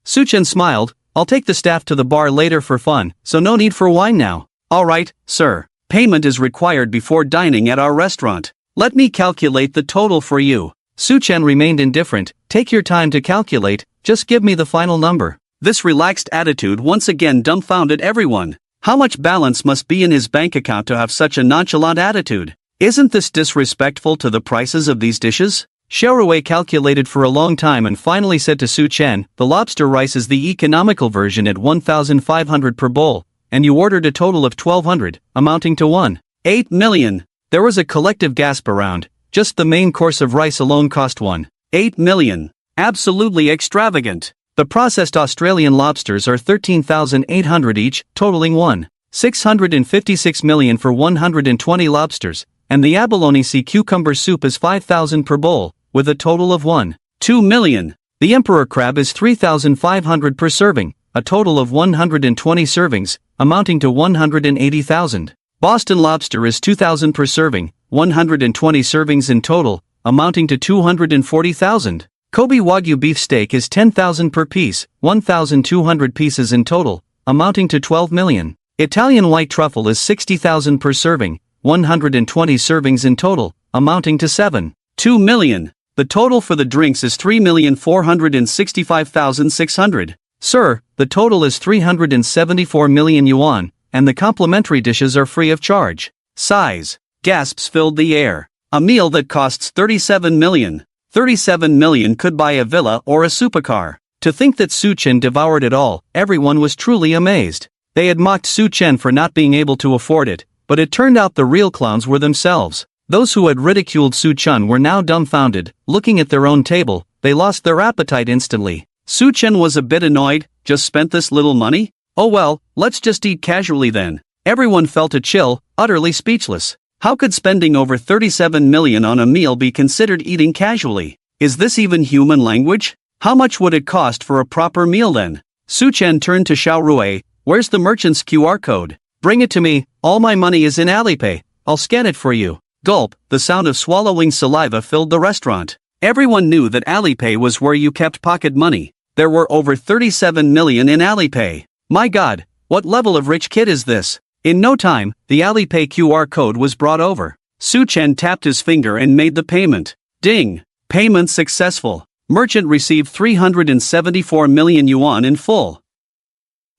Su Chen smiled, "I'll take the staff to the bar later for fun, so no need for wine now." "All right, sir. Payment is required before dining at our restaurant. Let me calculate the total for you." Su Chen remained indifferent. "Take your time to calculate, just give me the final number." This relaxed attitude once again dumbfounded everyone. How much balance must be in his bank account to have such a nonchalant attitude? Isn't this disrespectful to the prices of these dishes? Xiaorui calculated for a long time and finally said to Su Chen, "The lobster rice is the economical version at 1,500 per bowl, and you ordered a total of 1,200, amounting to 1.8 million. There was a collective gasp around. Just the main course of rice alone cost 1.8 million. Absolutely extravagant. The processed Australian lobsters are 13,800 each, totaling 1.656 million for 120 lobsters, and the abalone sea cucumber soup is 5,000 per bowl, with a total of 1.2 million. The emperor crab is 3,500 per serving, a total of 120 servings, amounting to 180,000. Boston lobster is 2,000 per serving, 120 servings in total, amounting to 240,000. Kobe Wagyu beef steak is 10,000 per piece, 1,200 pieces in total, amounting to 12 million. Italian white truffle is 60,000 per serving, 120 servings in total, amounting to 7.2 million. The total for the drinks is 3,465,600. Sir, the total is 374 million yuan, and the complimentary dishes are free of charge. Sighs, gasps filled the air. A meal that costs 37 million. 37 million could buy a villa or a supercar. To think that Su Chen devoured it all, everyone was truly amazed. They had mocked Su Chen for not being able to afford it, but it turned out the real clowns were themselves. Those who had ridiculed Su Chen were now dumbfounded. Looking at their own table, they lost their appetite instantly. Su Chen was a bit annoyed. Just spent this little money? Oh well, let's just eat casually then. Everyone felt a chill, utterly speechless. How could spending over 37 million on a meal be considered eating casually? Is this even human language? How much would it cost for a proper meal then? Su Chen turned to Xiao Rui. Where's the merchant's QR code? Bring it to me. All my money is in Alipay. I'll scan it for you. Gulp, the sound of swallowing saliva filled the restaurant. Everyone knew that Alipay was where you kept pocket money. There were over 37 million in Alipay. My God, what level of rich kid is this? In no time, the Alipay QR code was brought over. Su Chen tapped his finger and made the payment. Ding! Payment successful. Merchant received 374 million yuan in full.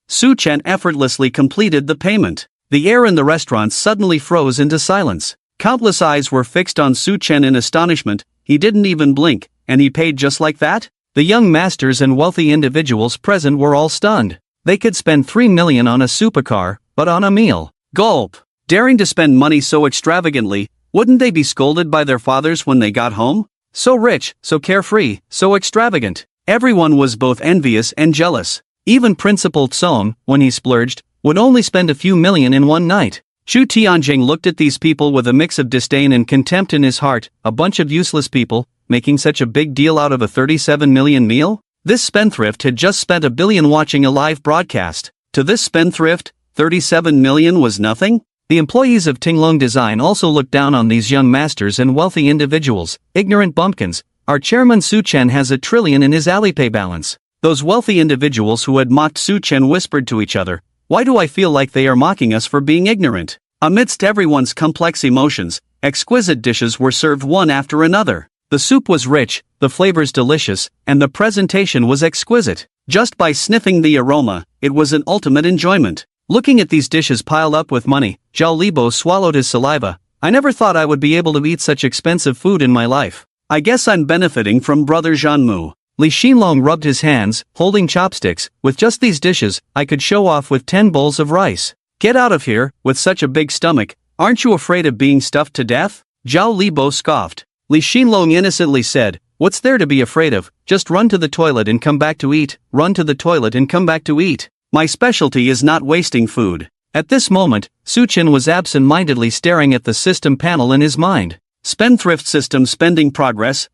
Su Chen effortlessly completed the payment. The air in the restaurant suddenly froze into silence. Countless eyes were fixed on Su Chen in astonishment. He didn't even blink, and he paid just like that? The young masters and wealthy individuals present were all stunned. They could spend 3 million on a supercar, but on a meal. Gulp! Daring to spend money so extravagantly, wouldn't they be scolded by their fathers when they got home? So rich, so carefree, so extravagant. Everyone was both envious and jealous. Even Principal Tsong, when he splurged, would only spend a few million in one night. Chu Tianjing looked at these people with a mix of disdain and contempt in his heart. A bunch of useless people, making such a big deal out of a 37 million meal? This spendthrift had just spent $1 billion watching a live broadcast. To this spendthrift, 37 million was nothing? The employees of Tinglong Design also looked down on these young masters and wealthy individuals. Ignorant bumpkins. Our chairman Su Chen has $1 trillion in his Alipay balance. Those wealthy individuals who had mocked Su Chen whispered to each other, "Why do I feel like they are mocking us for being ignorant?" Amidst everyone's complex emotions, exquisite dishes were served one after another. The soup was rich, the flavors delicious, and the presentation was exquisite. Just by sniffing the aroma, it was an ultimate enjoyment. Looking at these dishes piled up with money, Zhao Libo swallowed his saliva. I never thought I would be able to eat such expensive food in my life. I guess I'm benefiting from brother Zhanmu. Li Xinlong rubbed his hands, holding chopsticks. With just these dishes, I could show off with 10 bowls of rice. Get out of here, with such a big stomach. Aren't you afraid of being stuffed to death? Zhao Libo scoffed. Li Xinlong innocently said, "What's there to be afraid of? Just run to the toilet and come back to eat. Run to the toilet and come back to eat. My specialty is not wasting food." At this moment, Su Chen was absent-mindedly staring at the system panel in his mind. Spendthrift system spending progress,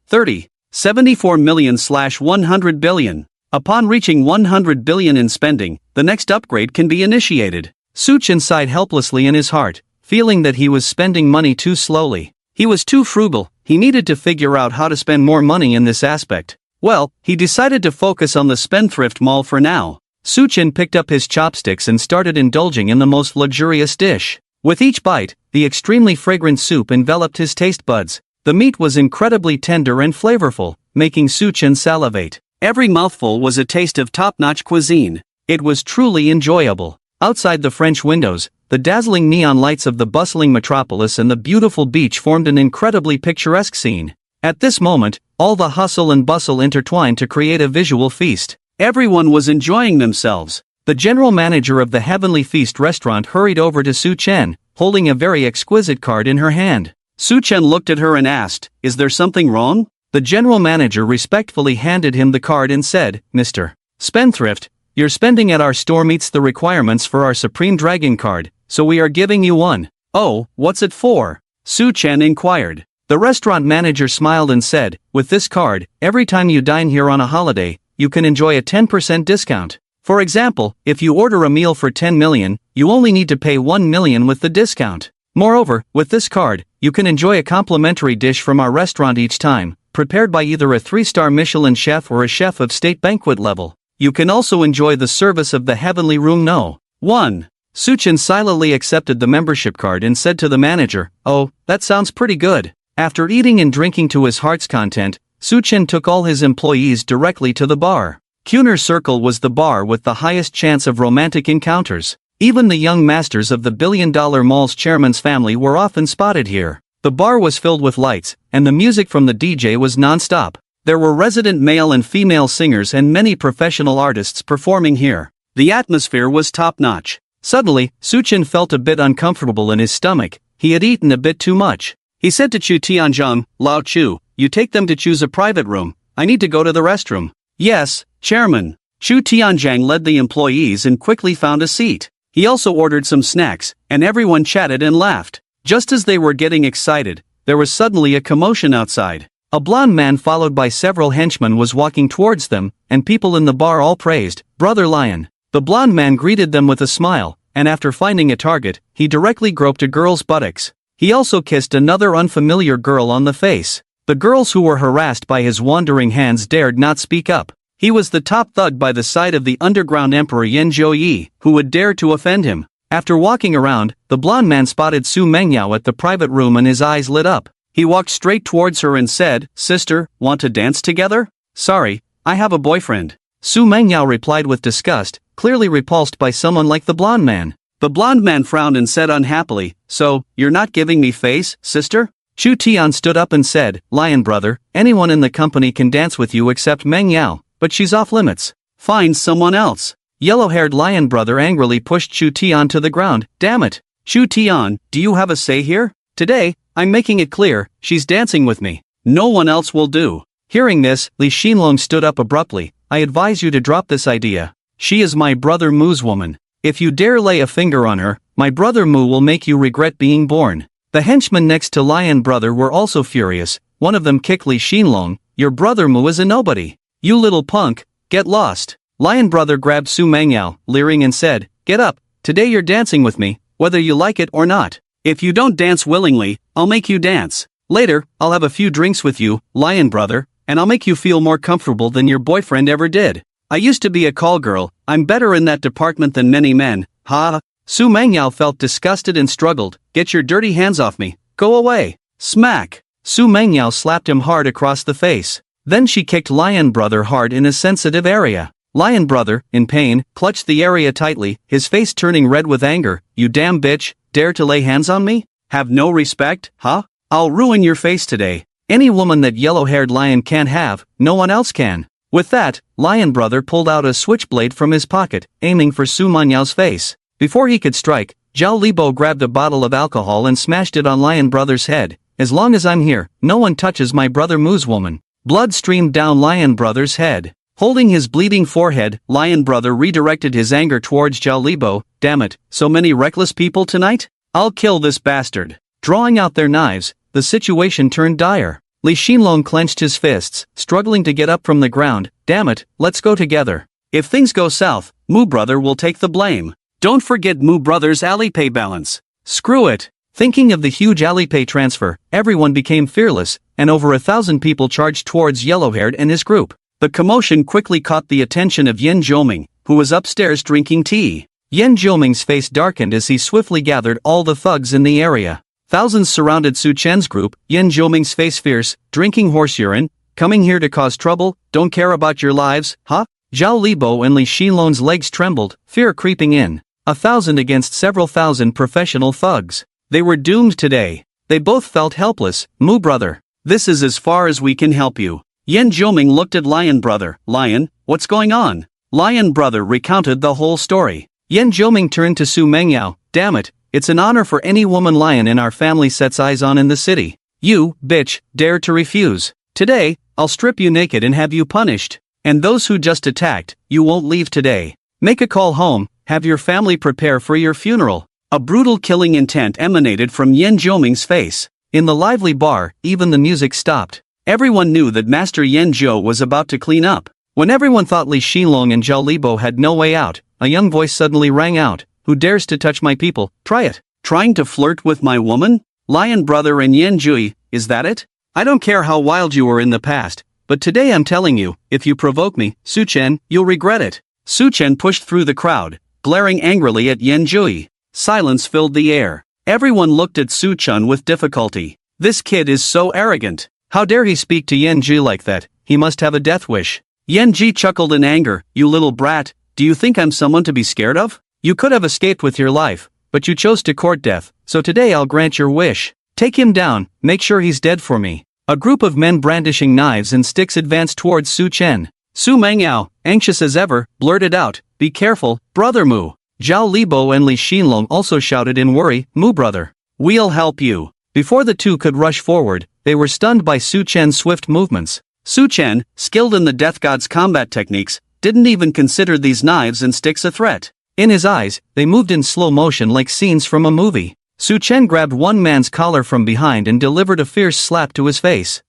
74 million/100 billion. Upon reaching 100 billion in spending, the next upgrade can be initiated. Su Chen sighed helplessly in his heart, feeling that he was spending money too slowly. He was too frugal. He needed to figure out how to spend more money in this aspect. Well, he decided to focus on the Spendthrift Mall for now. Su Chen picked up his chopsticks and started indulging in the most luxurious dish. With each bite, the extremely fragrant soup enveloped his taste buds. The meat was incredibly tender and flavorful, making Su Chen salivate. Every mouthful was a taste of top-notch cuisine. It was truly enjoyable. Outside the French windows, the dazzling neon lights of the bustling metropolis and the beautiful beach formed an incredibly picturesque scene. At this moment, all the hustle and bustle intertwined to create a visual feast. Everyone was enjoying themselves. The general manager of the Heavenly Feast restaurant hurried over to Su Chen, holding a very exquisite card in her hand. Su Chen looked at her and asked, "Is there something wrong?" The general manager respectfully handed him the card and said, "Mr. Spendthrift, your spending at our store meets the requirements for our Supreme Dragon card, so we are giving you one." "Oh, what's it for?" Su Chen inquired. The restaurant manager smiled and said, "With this card, every time you dine here on a holiday, you can enjoy a 10% discount. For example, if you order a meal for 10 million, you only need to pay 1 million with the discount. Moreover, with this card, you can enjoy a complimentary dish from our restaurant each time, prepared by either a 3-star Michelin chef or a chef of state banquet level. You can also enjoy the service of the Heavenly Room No. 1. Su Chen silently accepted the membership card and said to the manager, "Oh, that sounds pretty good." After eating and drinking to his heart's content, Su Chen took all his employees directly to the bar. Kuner Circle was the bar with the highest chance of romantic encounters. Even the young masters of the billion-dollar mall's chairman's family were often spotted here. The bar was filled with lights, and the music from the DJ was non-stop. There were resident male and female singers and many professional artists performing here. The atmosphere was top-notch. Suddenly, Suchen felt a bit uncomfortable in his stomach. He had eaten a bit too much. He said to Chu Tianzhang, "Lao Chu, you take them to choose a private room. I need to go to the restroom." "Yes, Chairman." Chu Tianzhang led the employees and quickly found a seat. He also ordered some snacks, and everyone chatted and laughed. Just as they were getting excited, there was suddenly a commotion outside. A blond man followed by several henchmen was walking towards them, and people in the bar all praised, "Brother Lion." The blond man greeted them with a smile, and after finding a target, he directly groped a girl's buttocks. He also kissed another unfamiliar girl on the face. The girls who were harassed by his wandering hands dared not speak up. He was the top thug by the side of the underground emperor Yan Zhouyi, who would dare to offend him. After walking around, the blond man spotted Su Mengyao at the private room and his eyes lit up. He walked straight towards her and said, "Sister, want to dance together?" "Sorry, I have a boyfriend." Su Mengyao replied with disgust, clearly repulsed by someone like the blond man. The blond man frowned and said unhappily, "So, you're not giving me face, sister?" Chu Tian stood up and said, "Lion brother, anyone in the company can dance with you except Mengyao, but she's off limits. Find someone else." Yellow-haired lion brother angrily pushed Chu Tian to the ground. "Damn it! Chu Tian, do you have a say here? Today, I'm making it clear, she's dancing with me. No one else will do." Hearing this, Li Xinlong stood up abruptly. "I advise you to drop this idea. She is my brother Mu's woman. If you dare lay a finger on her, my brother Mu will make you regret being born." The henchmen next to Lion brother were also furious. One of them kicked Li Xinlong. "Your brother Mu is a nobody. You little punk, get lost." Lion brother grabbed Su Mengyao, leering and said, "Get up, today you're dancing with me, whether you like it or not. If you don't dance willingly, I'll make you dance. Later, I'll have a few drinks with you, lion brother, and I'll make you feel more comfortable than your boyfriend ever did. I used to be a call girl, I'm better in that department than many men, ha." Su Mengyao felt disgusted and struggled. "Get your dirty hands off me, go away." Smack! Su Mengyao slapped him hard across the face. Then she kicked Lion brother hard in a sensitive area. Lion brother, in pain, clutched the area tightly, his face turning red with anger. "You damn bitch, dare to lay hands on me? Have no respect, huh? I'll ruin your face today. Any woman that yellow-haired lion can't have, no one else can." With that, Lion brother pulled out a switchblade from his pocket, aiming for Su Menyao's face. Before he could strike, Zhao Libo grabbed a bottle of alcohol and smashed it on Lion brother's head. "As long as I'm here, no one touches my brother Mu's woman." Blood streamed down Lion brother's head. Holding his bleeding forehead, Lion brother redirected his anger towards Zhao Libo. "Damn it, so many reckless people tonight? I'll kill this bastard." Drawing out their knives, the situation turned dire. Li Xinlong clenched his fists, struggling to get up from the ground. "Damn it, let's go together. If things go south, Mu brother will take the blame. Don't forget Mu brother's Alipay balance." Screw it. Thinking of the huge Alipay transfer, everyone became fearless, and over 1,000 people charged towards Yellowhaired and his group. The commotion quickly caught the attention of Yan Zhoming, who was upstairs drinking tea. Yan Zhoming's face darkened as he swiftly gathered all the thugs in the area. Thousands surrounded Su Chen's group. Yan Zhoming's face fierce, drinking horse urine, coming here to cause trouble, don't care about your lives, huh? Zhao Libo and Li Xinlong's legs trembled, fear creeping in. 1,000 against several thousand professional thugs. They were doomed today. They both felt helpless. "Mu brother, this is as far as we can help you." Yan Zhoming looked at Lion brother. "Lion, what's going on?" Lion brother recounted the whole story. Yan Zhoming turned to Su Mengyao. "Damn it, it's an honor for any woman lion in our family sets eyes on in the city. You, bitch, dare to refuse. Today, I'll strip you naked and have you punished. And those who just attacked, you won't leave today. Make a call home, have your family prepare for your funeral." A brutal killing intent emanated from Yan Zhoming's face. In the lively bar, even the music stopped. Everyone knew that Master Yan Zhou was about to clean up. When everyone thought Li Xinlong and Zhao Libo had no way out, a young voice suddenly rang out. "Who dares to touch my people? Try it." "Trying to flirt with my woman? Lion brother and Yan Zhui, is that it? I don't care how wild you were in the past, but today I'm telling you, if you provoke me, Su Chen, you'll regret it." Su Chen pushed through the crowd, glaring angrily at Yan Zhui. Silence filled the air. Everyone looked at Su Chen with difficulty. This kid is so arrogant. How dare he speak to Yan Zhi like that? He must have a death wish. Yan Zhi chuckled in anger. "You little brat, do you think I'm someone to be scared of? You could have escaped with your life, but you chose to court death, so today I'll grant your wish." Take him down, make sure he's dead for me. A group of men brandishing knives and sticks advanced towards Su Chen. Su Mengyao, anxious as ever, blurted out, "Be careful, brother Mu." Zhao Libo and Li Xinlong also shouted in worry, "Mu brother, we'll help you." Before the two could rush forward, they were stunned by Su Chen's swift movements. Su Chen, skilled in the Death God's combat techniques, didn't even consider these knives and sticks a threat. In his eyes, they moved in slow motion like scenes from a movie. Su Chen grabbed one man's collar from behind and delivered a fierce slap to his face.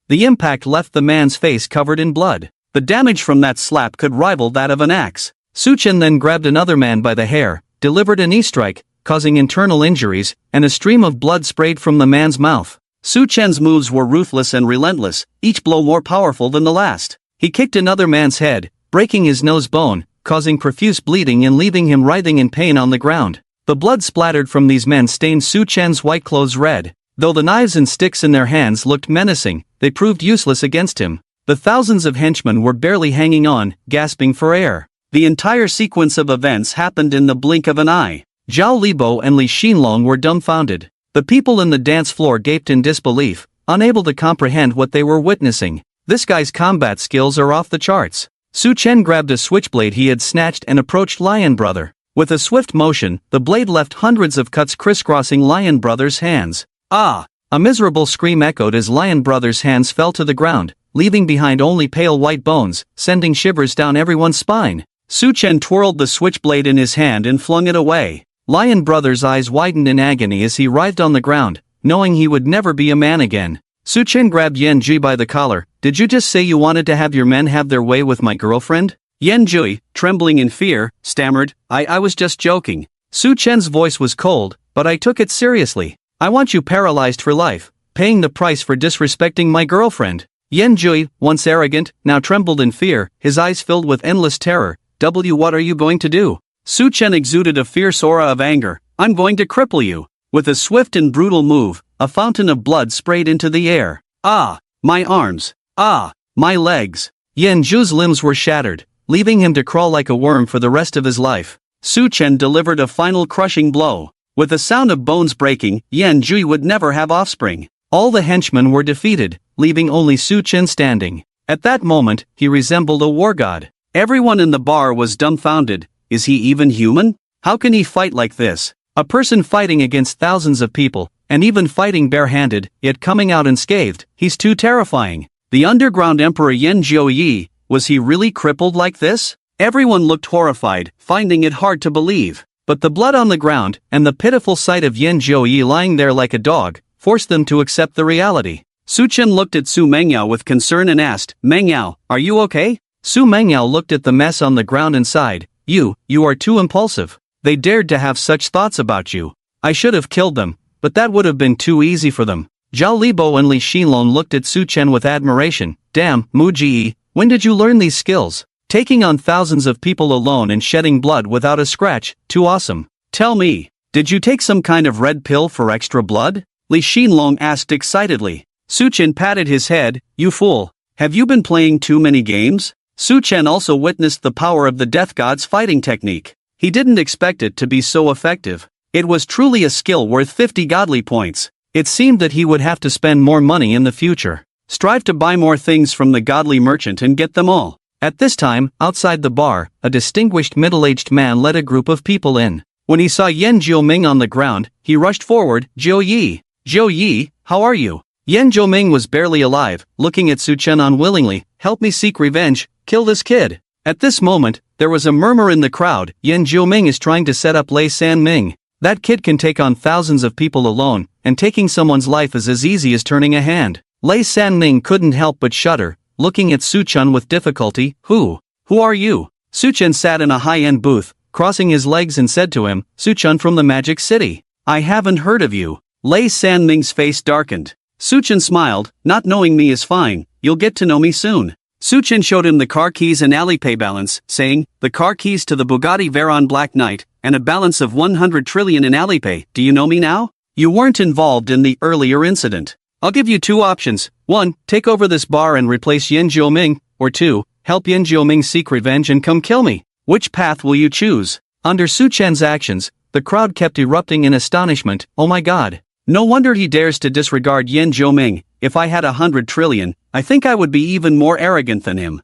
The impact left the man's face covered in blood. The damage from that slap could rival that of an axe. Su Chen then grabbed another man by the hair, delivered a knee strike, causing internal injuries, and a stream of blood sprayed from the man's mouth. Su Chen's moves were ruthless and relentless, each blow more powerful than the last. He kicked another man's head, breaking his nose bone, causing profuse bleeding and leaving him writhing in pain on the ground. The blood splattered from these men stained Su Chen's white clothes red. Though the knives and sticks in their hands looked menacing, they proved useless against him. The thousands of henchmen were barely hanging on, gasping for air. The entire sequence of events happened in the blink of an eye. Zhao Libo and Li Xinlong were dumbfounded. The people in the dance floor gaped in disbelief, unable to comprehend what they were witnessing. This guy's combat skills are off the charts. Su Chen grabbed a switchblade he had snatched and approached Lion Brother. With a swift motion, the blade left hundreds of cuts crisscrossing Lion Brother's hands. Ah! A miserable scream echoed as Lion Brother's hands fell to the ground, leaving behind only pale white bones, sending shivers down everyone's spine. Su Chen twirled the switchblade in his hand and flung it away. Lion Brother's eyes widened in agony as he writhed on the ground, knowing he would never be a man again. Su Chen grabbed Yan Jui by the collar. "Did you just say you wanted to have your men have their way with my girlfriend?" Yan Jui, trembling in fear, stammered, I was just joking." Su Chen's voice was cold, but I took it seriously. "I want you paralyzed for life, paying the price for disrespecting my girlfriend." Yan Jui, once arrogant, now trembled in fear, his eyes filled with endless terror. What are you going to do?" Su Chen exuded a fierce aura of anger. "I'm going to cripple you." With a swift and brutal move, a fountain of blood sprayed into the air. "Ah! My arms! Ah! My legs!" Yan Jui's limbs were shattered, leaving him to crawl like a worm for the rest of his life. Su Chen delivered a final crushing blow. With the sound of bones breaking, Yan Jui would never have offspring. All the henchmen were defeated, leaving only Su Chen standing. At that moment, he resembled a war god. Everyone in the bar was dumbfounded. Is he even human? How can he fight like this? A person fighting against thousands of people, and even fighting barehanded, yet coming out unscathed. He's too terrifying. The underground emperor Yan Zhouyi, was he really crippled like this? Everyone looked horrified, finding it hard to believe. But the blood on the ground, and the pitiful sight of Yan Zhouyi lying there like a dog, forced them to accept the reality. Su Chen looked at Su Mengyao with concern and asked, "Mengyao, are you okay?" Su Mengyao looked at the mess on the ground and sighed. You are too impulsive. They dared to have such thoughts about you. I should have killed them, but that would have been too easy for them." Zhao Libo and Li Xinlong looked at Su Chen with admiration. "Damn, Mu Ji, when did you learn these skills? Taking on thousands of people alone and shedding blood without a scratch, too awesome. Tell me, did you take some kind of red pill for extra blood?" Li Xinlong asked excitedly. Su Chen patted his head. "You fool. Have you been playing too many games?" Su Chen also witnessed the power of the Death God's fighting technique. He didn't expect it to be so effective. It was truly a skill worth 50 godly points. It seemed that he would have to spend more money in the future. Strive to buy more things from the godly merchant and get them all. At this time, outside the bar, a distinguished middle-aged man led a group of people in. When he saw Yan Jiuming on the ground, he rushed forward. "Zhou Yi, how are you?" Yan Jiuming was barely alive, looking at Su Chen unwillingly. "Help me seek revenge, kill this kid." At this moment, there was a murmur in the crowd. Yan Jiuming is trying to set up Lei Sanming. That kid can take on thousands of people alone, and taking someone's life is as easy as turning a hand. Lei Sanming couldn't help but shudder, looking at Su Chen with difficulty. Who are you?" Su Chen sat in a high-end booth, crossing his legs and said to him, "Su Chen from the Magic City. I haven't heard of you." Lei Sanming's face darkened. Su Chen smiled. "Not knowing me is fine, you'll get to know me soon." Su Chen showed him the car keys and Alipay balance, saying, "The car keys to the Bugatti Veyron Black Knight, and a balance of 100 trillion in Alipay. Do you know me now? You weren't involved in the earlier incident. I'll give you two options. 1. Take over this bar and replace Yan Jiuming, or 2. Help Yan Jiuming seek revenge and come kill me. Which path will you choose?" Under Su Chen's actions, the crowd kept erupting in astonishment. "Oh my god. No wonder he dares to disregard Yan Zhoming. If I had 100 trillion, I think I would be even more arrogant than him.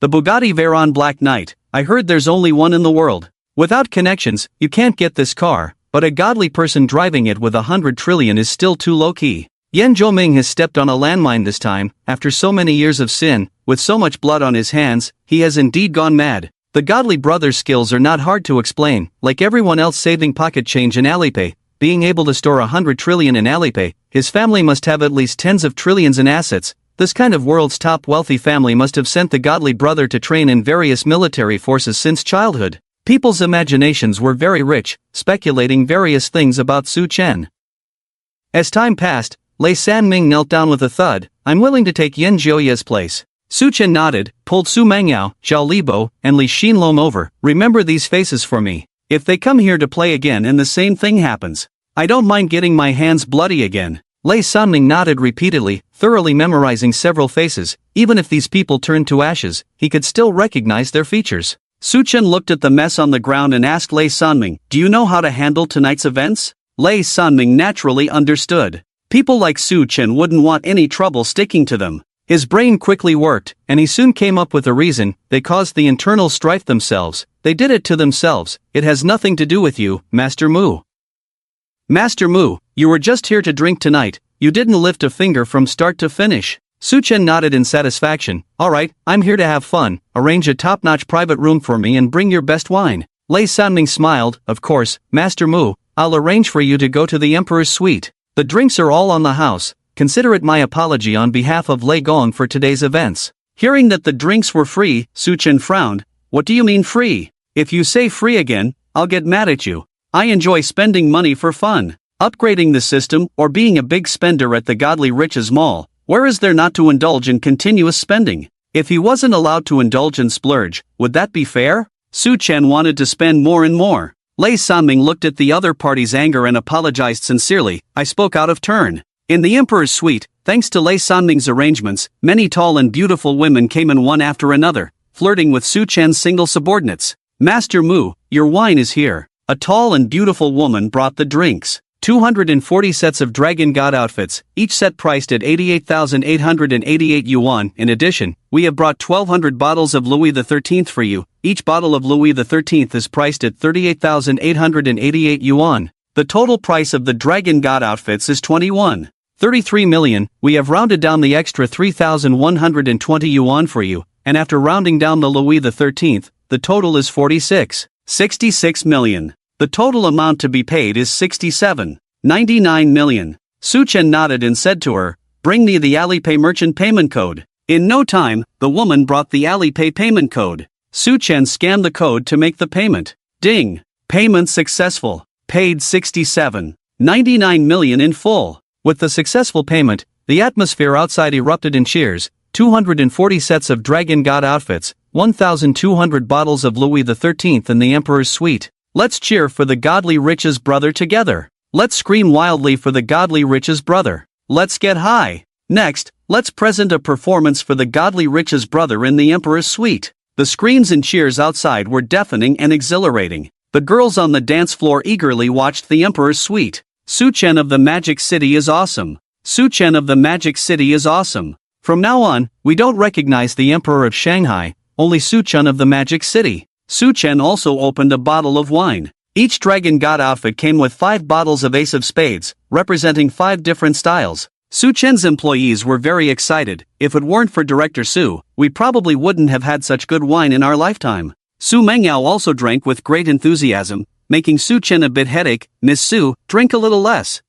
The Bugatti Veyron Black Knight, I heard there's only one in the world. Without connections, you can't get this car, but a godly person driving it with 100 trillion is still too low-key. Yan Zhoming has stepped on a landmine this time. After so many years of sin, with so much blood on his hands, he has indeed gone mad. The godly brother's skills are not hard to explain. Like everyone else saving pocket change in Alipay, being able to store 100 trillion in Alipay, his family must have at least tens of trillions in assets. This kind of world's top wealthy family must have sent the godly brother to train in various military forces since childhood. People's imaginations were very rich, speculating various things about Su Chen. As time passed, Lei Sanming knelt down with a thud. I'm willing to take Yan Zhouya's place. Su Chen nodded, pulled Su Mengyao, Zhao Libo, and Li Xinlong over. Remember these faces for me. If they come here to play again and the same thing happens, I don't mind getting my hands bloody again. Lei Sanming nodded repeatedly, thoroughly memorizing several faces. Even if these people turned to ashes, he could still recognize their features. Su Chen looked at the mess on the ground and asked Lei Sanming, do you know how to handle tonight's events? Lei Sanming naturally understood. People like Su Chen wouldn't want any trouble sticking to them. His brain quickly worked, and he soon came up with a reason. They caused the internal strife themselves. They did it to themselves. It has nothing to do with you, Master Mu. Master Mu, you were just here to drink tonight. You didn't lift a finger from start to finish. Su Chen nodded in satisfaction. Alright, I'm here to have fun. Arrange a top-notch private room for me and bring your best wine. Lei Sanming smiled. Of course, Master Mu, I'll arrange for you to go to the Emperor's suite. The drinks are all on the house. Consider it my apology on behalf of Lei Gong for today's events. Hearing that the drinks were free, Su Chen frowned. What do you mean free? If you say free again, I'll get mad at you. I enjoy spending money for fun. Upgrading the system, or being a big spender at the Godly Riches Mall. Where is there not to indulge in continuous spending? If he wasn't allowed to indulge and splurge, would that be fair? Su Chen wanted to spend more and more. Lei Sanming looked at the other party's anger and apologized sincerely. I spoke out of turn. In the Emperor's suite, thanks to Lei Sanming's arrangements, many tall and beautiful women came in one after another, flirting with Su Chen's single subordinates. Master Mu, your wine is here. A tall and beautiful woman brought the drinks. 240 sets of Dragon God outfits, each set priced at 88,888 yuan. In addition, we have brought 1,200 bottles of Louis XIII for you. Each bottle of Louis XIII is priced at 38,888 yuan. The total price of the Dragon God outfits is 33 million. We have rounded down the extra 3,120 yuan for you, and after rounding down the Louis XIII, the total is 66 million. The total amount to be paid is 99 million. Su Chen nodded and said to her, bring me the Alipay merchant payment code. In no time, the woman brought the Alipay payment code. Su Chen scanned the code to make the payment. Ding! Payment successful. Paid 99 million in full. With the successful payment, the atmosphere outside erupted in cheers. 240 sets of Dragon God outfits, 1,200 bottles of Louis XIII in the Emperor's suite. Let's cheer for the Godly Riches brother together. Let's scream wildly for the Godly Riches brother. Let's get high. Next, let's present a performance for the Godly Riches brother in the Emperor's suite. The screams and cheers outside were deafening and exhilarating. The girls on the dance floor eagerly watched the Emperor's suite. Su Chen of the Magic City is awesome. Su Chen of the Magic City is awesome. From now on, we don't recognize the Emperor of Shanghai, only Su Chen of the Magic City. Su Chen also opened a bottle of wine. Each Dragon God outfit came with 5 bottles of Ace of Spades, representing 5 different styles. Su Chen's employees were very excited. If it weren't for Director Su, we probably wouldn't have had such good wine in our lifetime. Su Mengyao also drank with great enthusiasm, making Su Chen a bit headache. Miss Su, drink a little less.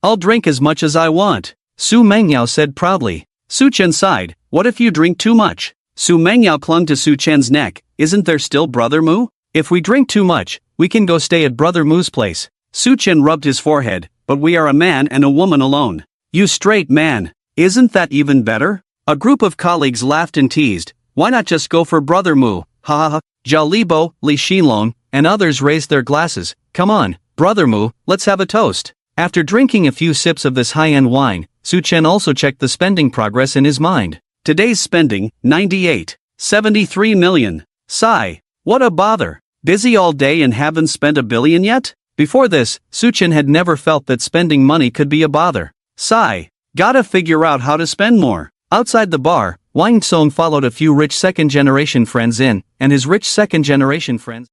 I'll drink as much as I want, Su Mengyao said proudly. Su Chen sighed. What if you drink too much? Su Mengyao clung to Su Chen's neck. Isn't there still Brother Mu? If we drink too much, we can go stay at Brother Mu's place. Su Chen rubbed his forehead. But we are a man and a woman alone. You straight man. Isn't that even better? A group of colleagues laughed and teased. Why not just go for Brother Mu? Ha ha ha. Zhao Libo, Li Xinlong, and others raised their glasses. Come on, Brother Mu, let's have a toast. After drinking a few sips of this high-end wine, Su Chen also checked the spending progress in his mind. Today's spending, 73 million. Sigh. What a bother. Busy all day and haven't spent 1 billion yet? Before this, Suchin had never felt that spending money could be a bother. Sigh. Gotta figure out how to spend more. Outside the bar, Wang Song followed a few rich second-generation friends in, and his rich second-generation friends